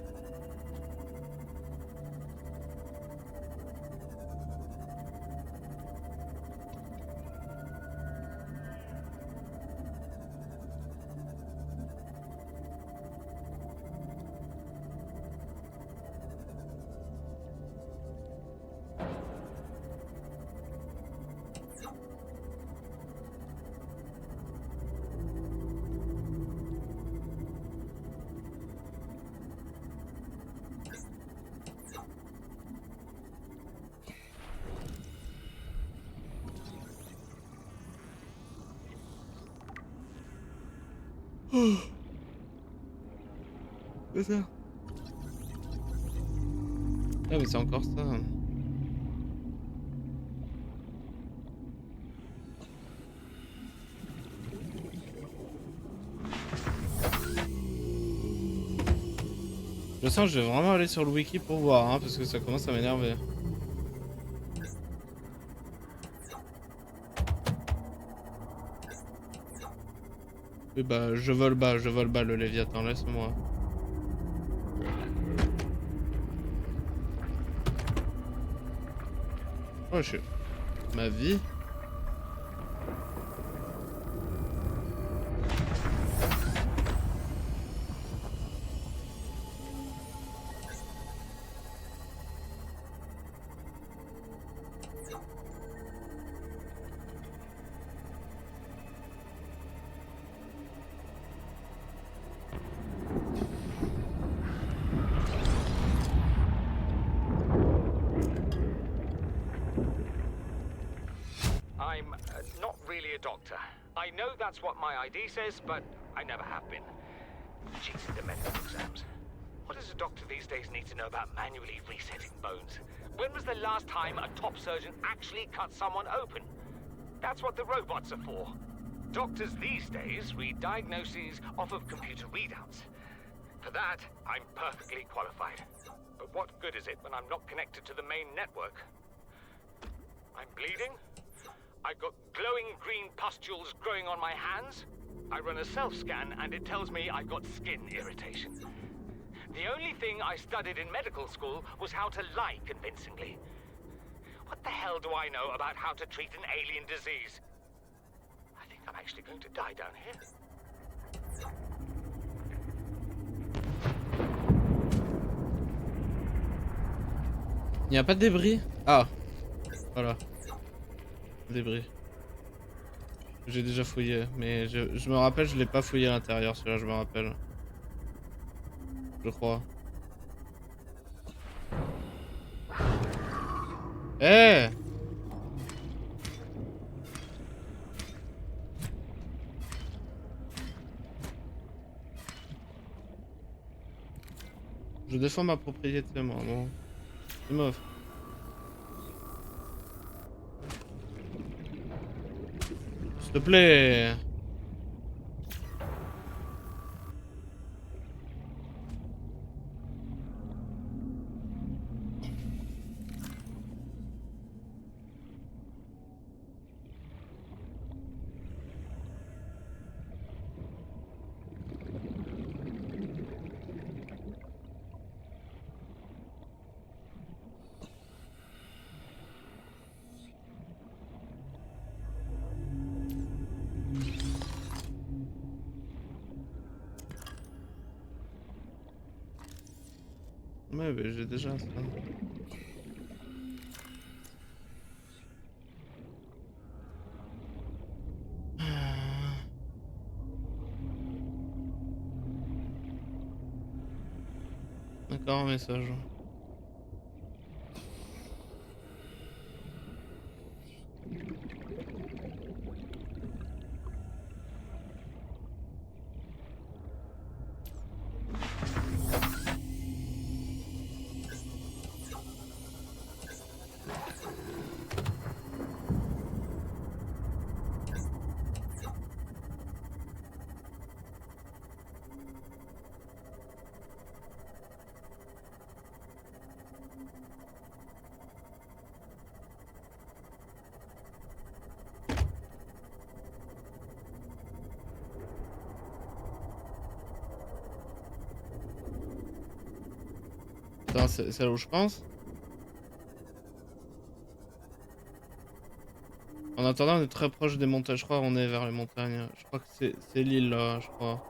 Speaker 1: C'est ça. Ah mais c'est encore ça. Je sens que je vais vraiment aller sur le wiki pour voir, hein, parce que ça commence à m'énerver. Oui bah je vole bas le Léviathan, laisse-moi. Oh je... Ma vie.
Speaker 9: a doctor. I know that's what my ID says, but I never have been. Cheating the medical exams. What does a doctor these days need to know about manually resetting bones? When was the last time a top surgeon actually cut someone open? That's what the robots are for. Doctors these days read diagnoses off of computer readouts. For that, I'm perfectly qualified. But what good is it when I'm not connected to the main network? I'm bleeding. I've got glowing green pustules growing on my hands. I run a self-scan and it tells me I've got skin irritation. The only thing I studied in medical school was how to lie convincingly. What the hell do I know about how to treat an alien disease? I think I'm actually going to die down here.
Speaker 1: Il n'y a pas de débris? Ah, voilà. Débris. J'ai déjà fouillé, mais je me rappelle, je l'ai pas fouillé à l'intérieur, celui-là, je me rappelle. Je crois. Eh! Je défends ma propriété, moi, non. C'est mof. S'il te plaît. Ouais, mais j'ai déjà ça. D'accord, un message. C'est là où je pense. En attendant, on est très proche des montagnes. Je crois qu'on est vers les montagnes. Je crois que c'est l'île là, je crois.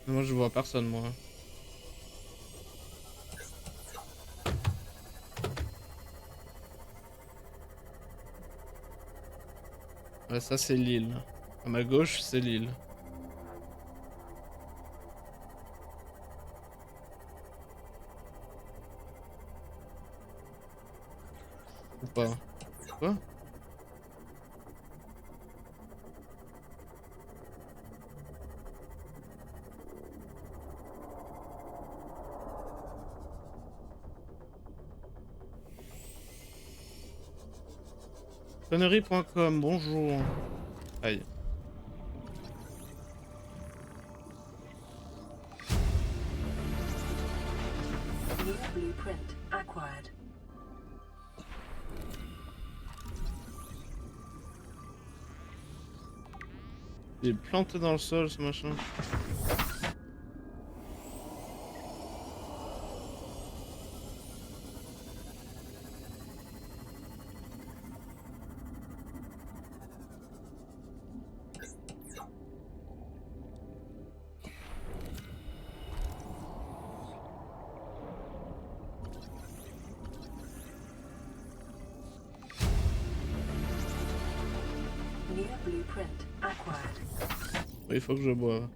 Speaker 1: Moi je vois personne moi. Ouais, ça c'est l'île. À ma gauche c'est l'île. Ou pas? Quoi? Connerie.com, bonjour. Aïe.
Speaker 2: New blueprint acquired.
Speaker 1: Il est planté dans le sol ce machin.
Speaker 2: New blueprint acquired.
Speaker 1: Il faut que je boive.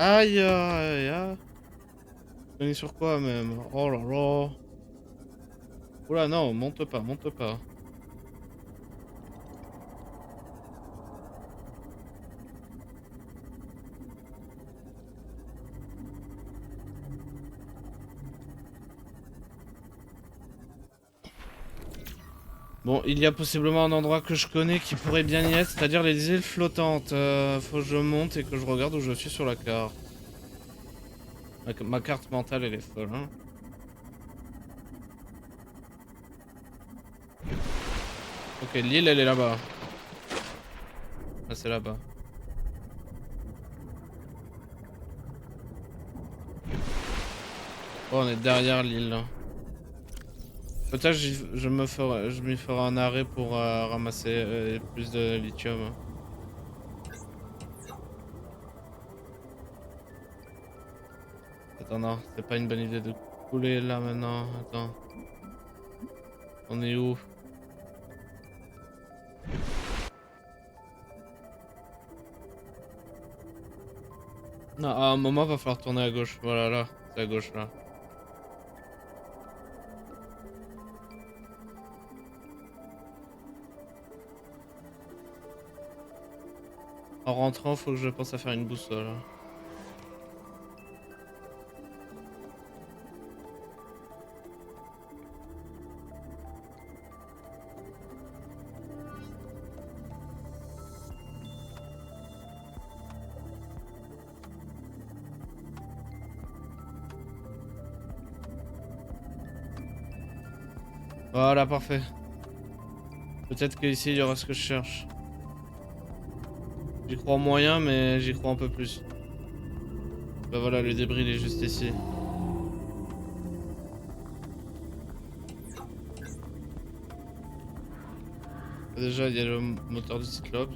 Speaker 1: Aïe aïe aïe. On est sur quoi même? Oh là là. Oula non, monte pas, monte pas. Bon, il y a possiblement un endroit que je connais qui pourrait bien y être, c'est-à-dire les îles flottantes. Faut que je monte et que je regarde où je suis sur la carte. Ma carte mentale, elle est folle, hein. Ok, l'île, elle est là-bas. Ah, c'est là-bas. Oh, on est derrière l'île, là. Peut-être je m'y ferai un arrêt pour ramasser plus de lithium. Attends, non, c'est pas une bonne idée de couler là maintenant. Attends. On est où? Non, à un moment, va falloir tourner à gauche. Voilà, là. C'est à gauche, là. En rentrant, faut que je pense à faire une boussole. Voilà, parfait. Peut-être qu'ici, il y aura ce que je cherche. J'y crois moyen, mais j'y crois un peu plus. Bah voilà, le débris, il est juste ici. Déjà, il y a le moteur du Cyclope.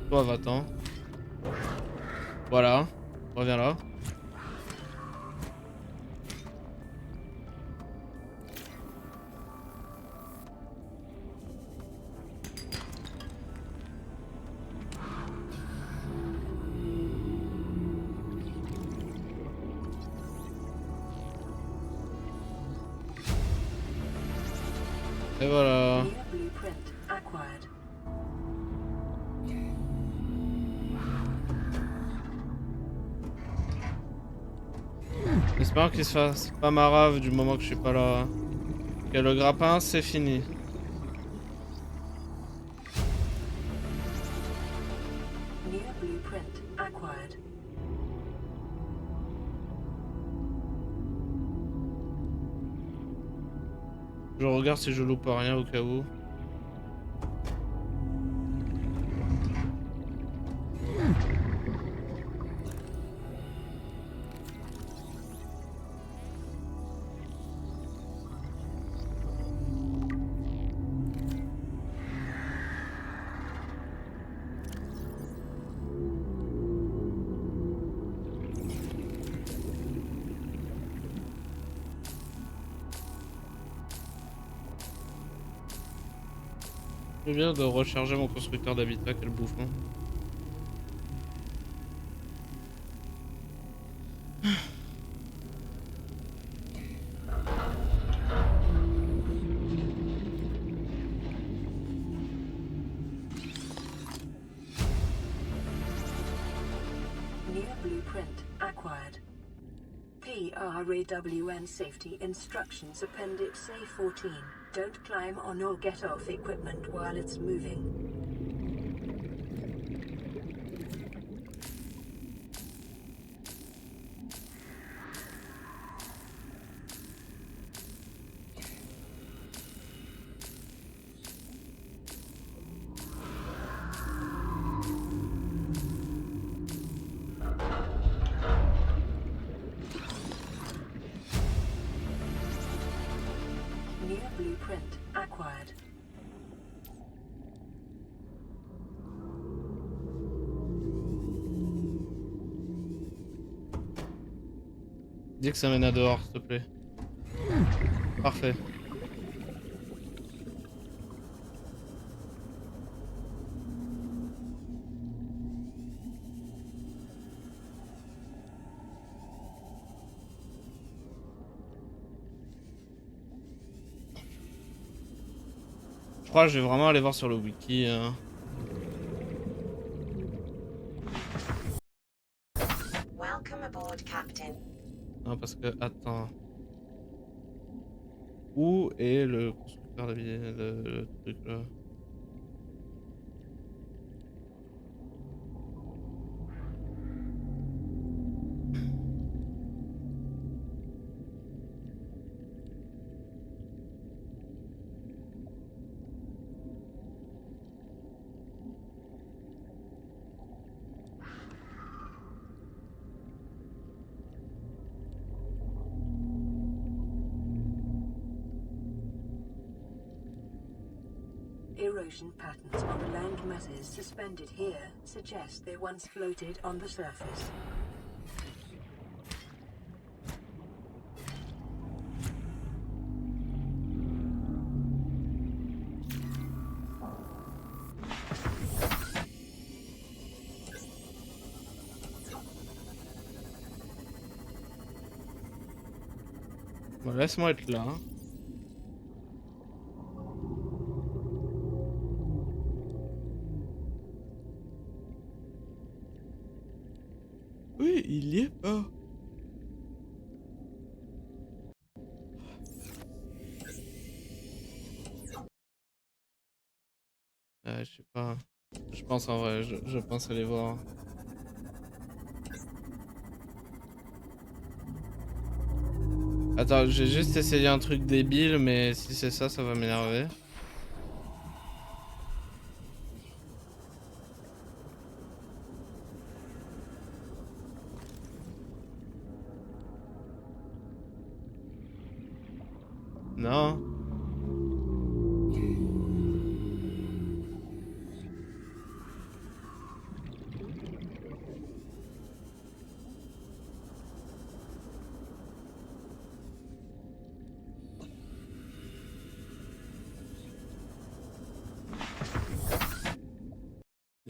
Speaker 1: Toi, va-t'en. Voilà. Reviens là. Et voilà.
Speaker 2: Near blueprint acquired.
Speaker 1: J'espère qu'il se fasse pas marave du moment que je suis pas là. Ok, le grappin, c'est fini.
Speaker 2: Near blueprint acquired.
Speaker 1: Je regarde si je loupe rien au cas où. Je viens de recharger mon constructeur d'habitat, quel bouffon.
Speaker 2: Near blueprint acquired. PRAWN Safety Instructions Appendix A14. Don't climb on or get off equipment while it's moving. Near blueprint acquired.
Speaker 1: Dis que ça mène à dehors, s'il te plaît. Parfait. crois que je vais vraiment aller voir sur le wiki.
Speaker 8: Welcome aboard, Captain.
Speaker 1: Non, parce que, attends. Où est le constructeur de le truc là?
Speaker 2: Erosion patterns on the land masses suspended here suggest they once floated on the surface.
Speaker 1: Bon, laisse-moi être là. Oui, il y est pas. Je sais pas. Je pense en vrai, je pense aller voir. Attends, j'ai juste essayé un truc débile, mais si c'est ça, ça va m'énerver. Non.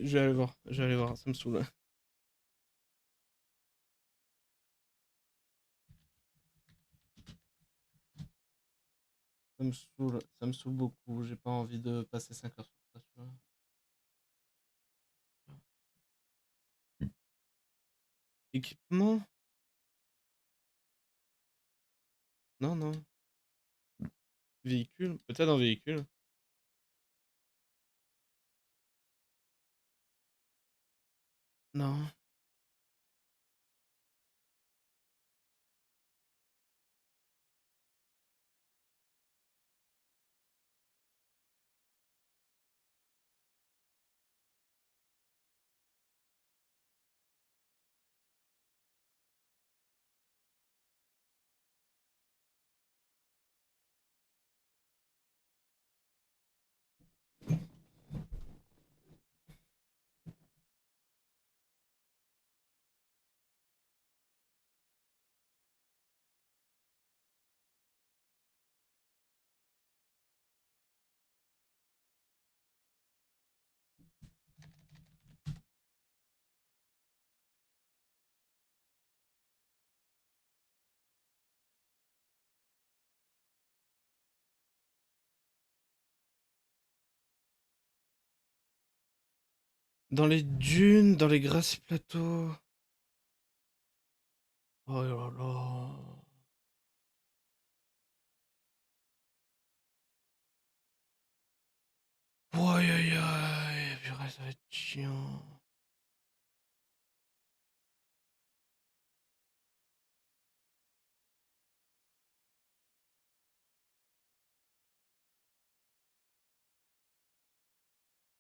Speaker 1: Je vais aller voir, ça me saoule. Ça me saoule beaucoup, j'ai pas envie de passer 5 heures sur ça, tu vois. Équipement? Non, non. Véhicule? Peut-être un véhicule. Non. Dans les dunes, dans les grassy plateaux. Oh là là. Aïe aïe aïe, purée, ça va être chiant.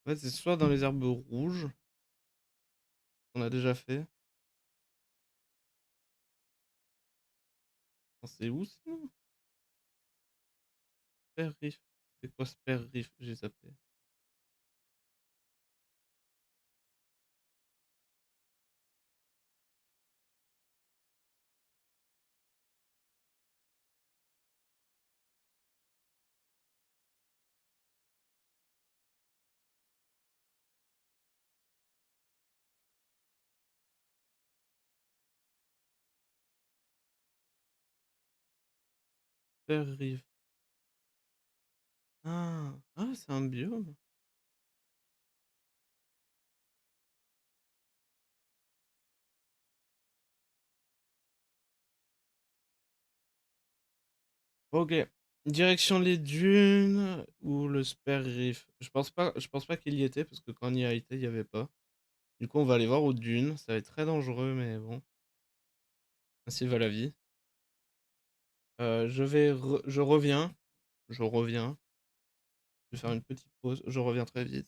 Speaker 1: En fait, c'est soit dans les herbes rouges, qu'on a déjà fait. C'est où sinon? Spare Riff. C'est quoi Spare Riff? J'ai zappé. Spare Riff. Ah, c'est un biome. Ok. Direction les dunes ou le Spare Reef. Je pense pas qu'il y était parce que quand on y a été, il y avait pas. Du coup, on va aller voir aux dunes. Ça va être très dangereux, mais bon, ainsi va la vie. Je reviens. Je reviens. Je vais faire une petite pause. Je reviens très vite.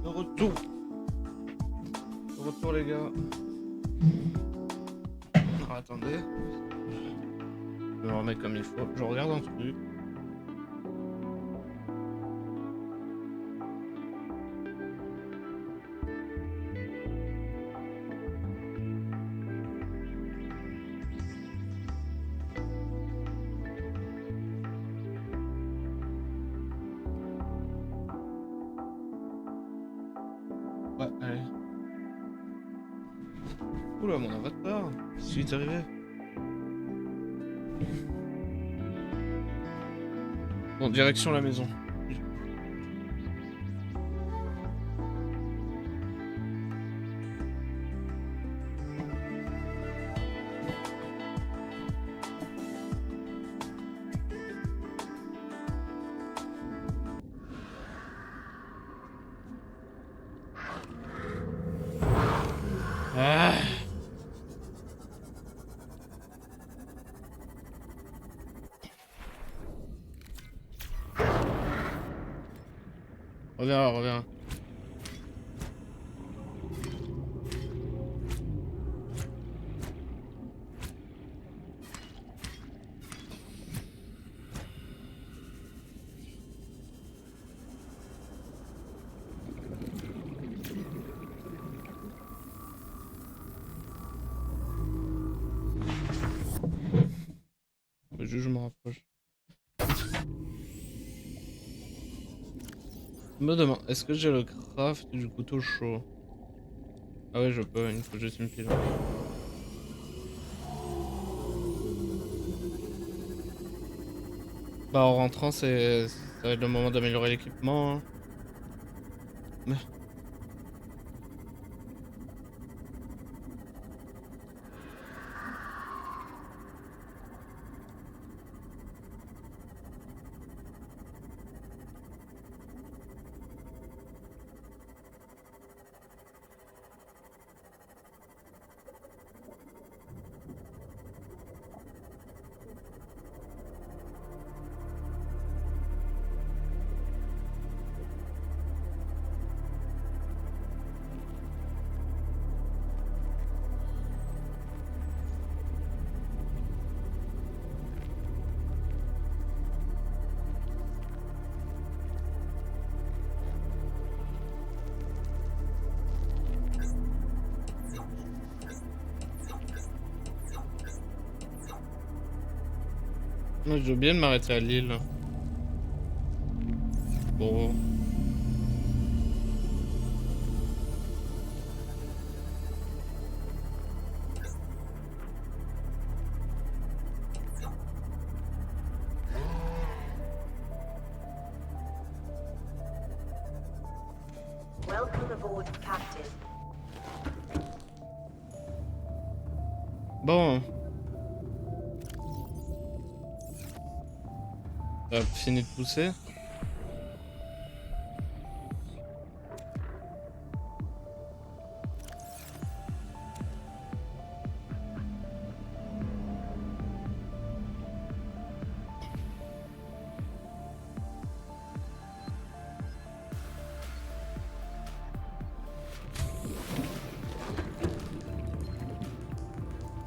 Speaker 1: De retour. De retour, les gars. Alors, attendez. Je me remets comme il faut. Je regarde un truc. Ouais, allez. Oula, mon avatar. Qu'est-ce qui est arrivé? Bon, direction la maison. Ah. Reviens, reviens. Je me rapproche. Je me demande, est-ce que j'ai le craft du couteau chaud? Ah ouais, je peux, il faut juste une pile. Bah en rentrant, c'est Ça va être le moment d'améliorer l'équipement. Hein. Mais... Moi, j'ai oublié de m'arrêter à Lille. Bon.
Speaker 2: Welcome aboard, Captain.
Speaker 1: Bon. Ça a fini de pousser.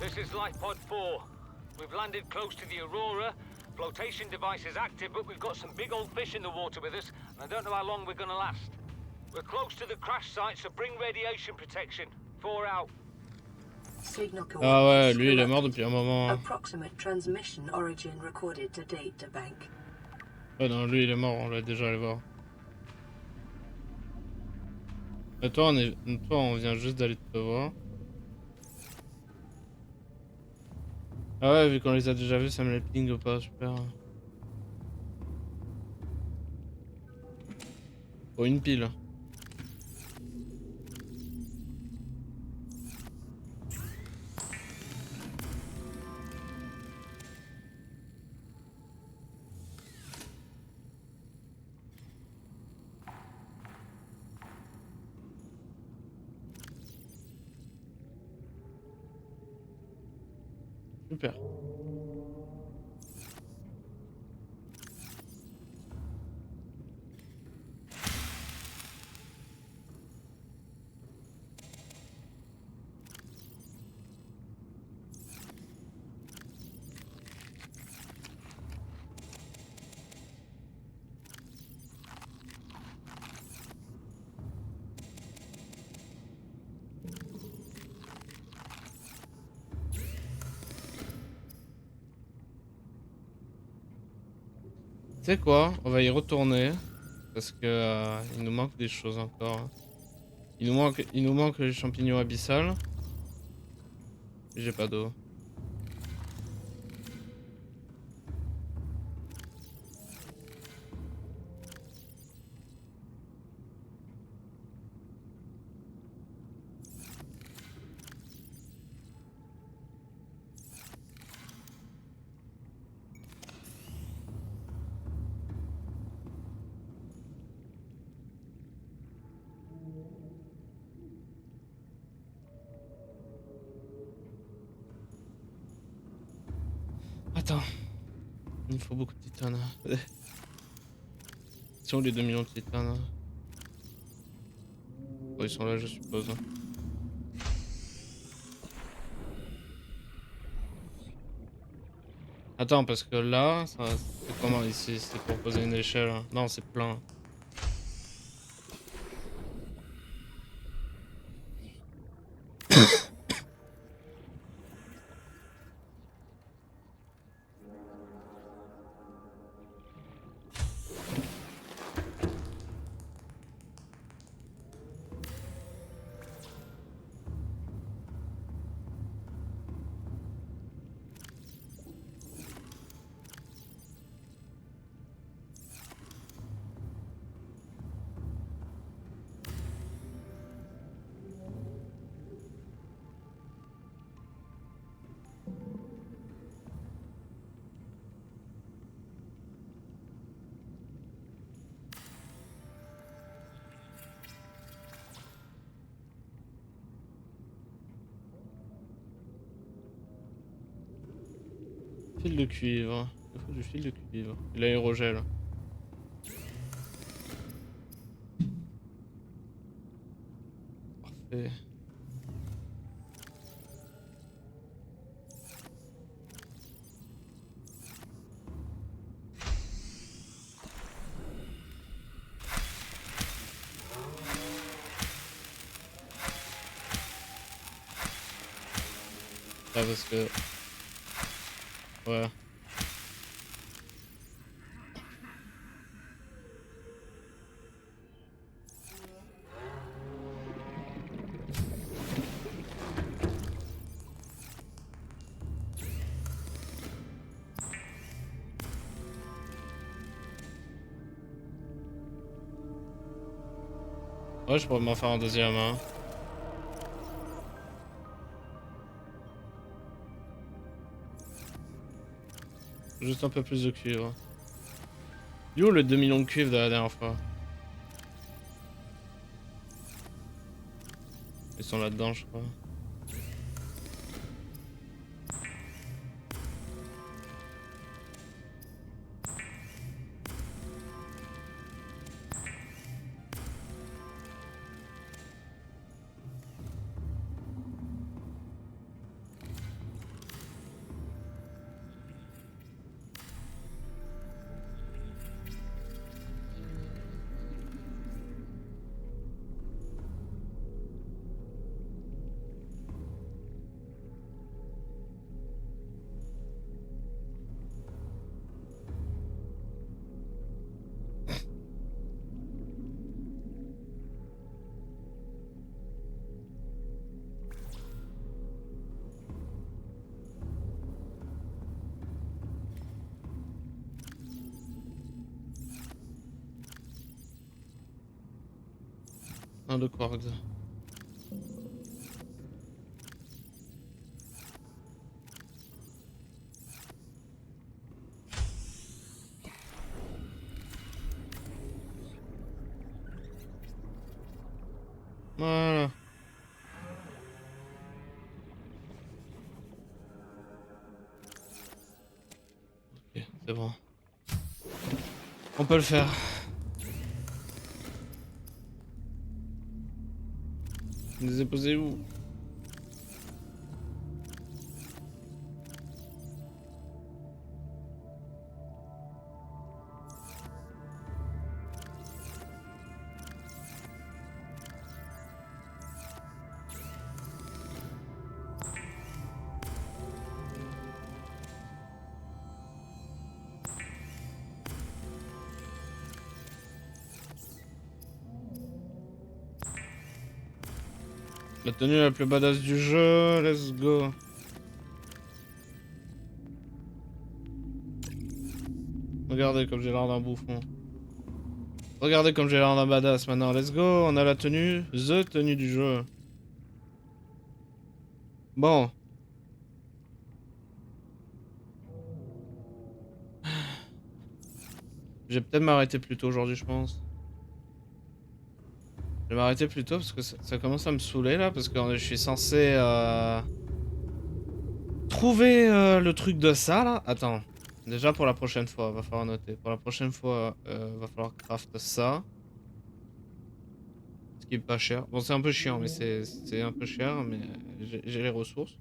Speaker 9: This is Life Pod 4. We've landed close to the Aurora. Flotation device is active, but we've got some big old fish in the water with us, and I don't know how long we're gonna last. We're close to the crash site, so bring radiation protection. 4 out.
Speaker 2: Signal
Speaker 1: Ah ouais,
Speaker 2: coordinates
Speaker 1: lui il est
Speaker 2: correct.
Speaker 1: mort depuis un moment. Hein.
Speaker 2: Approximate transmission origin recorded to data bank.
Speaker 1: Ouais, non, lui il est mort, on l'a déjà allé voir. Et toi, on vient juste d'aller te voir. Ah ouais, vu qu'on les a déjà vus, ça me les ping ou pas, super. Oh, une pile. Super. Tu sais quoi? On va y retourner. Parce que il nous manque des choses encore. Hein. Il nous manque les champignons abyssales. J'ai pas d'eau. Attends. Il me faut beaucoup de titane. Sont les 2 millions de titane? Oh, ils sont là, je suppose. Attends, parce que là, ça c'est comment ici? C'est pour poser une échelle. Hein. Non, c'est plein. Fil de cuivre. Il faut du fil de cuivre. Et l'aérogel. Parfait. Ah, parce que... Ouais. Ouais, je pourrais m'en faire un deuxième, hein. Juste un peu plus de cuivre. Yo, le 2 millions de cuivre de la dernière fois. Ils sont là-dedans, je crois. Un de quartz. Voilà. Ok, c'est bon. On peut le faire. On les a posés où? La tenue la plus badass du jeu, let's go. Regardez comme j'ai l'air d'un bouffon. Regardez comme j'ai l'air d'un badass maintenant, let's go, on a la tenue, the tenue du jeu. Bon. Je vais peut-être m'arrêter plus tôt aujourd'hui, je pense. Je vais m'arrêter plus tôt parce que ça commence à me saouler là, parce que je suis censé trouver le truc de ça là. Attends, déjà pour la prochaine fois, va falloir noter. Pour la prochaine fois, va falloir craft ça. Ce qui est pas cher. Bon, c'est un peu chiant, mais c'est un peu cher, mais j'ai les ressources.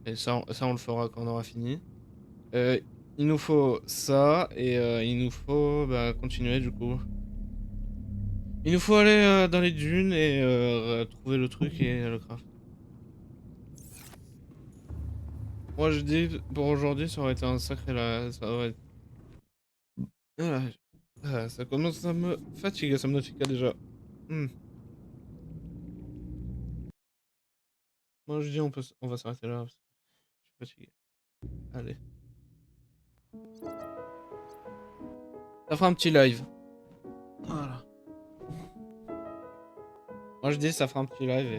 Speaker 1: Et ça, on le fera quand on aura fini. Il nous faut ça, et il nous faut continuer du coup. Il nous faut aller dans les dunes et trouver le truc et le craft. Moi je dis, pour aujourd'hui, ça aurait été un sacré là. Ça aurait... ça commence à me fatiguer, ça me notifie déjà. Moi je dis, on va s'arrêter là. Parce que je suis fatigué. Allez. Ça fera un petit live. Voilà. Moi je dis, ça fera un petit live.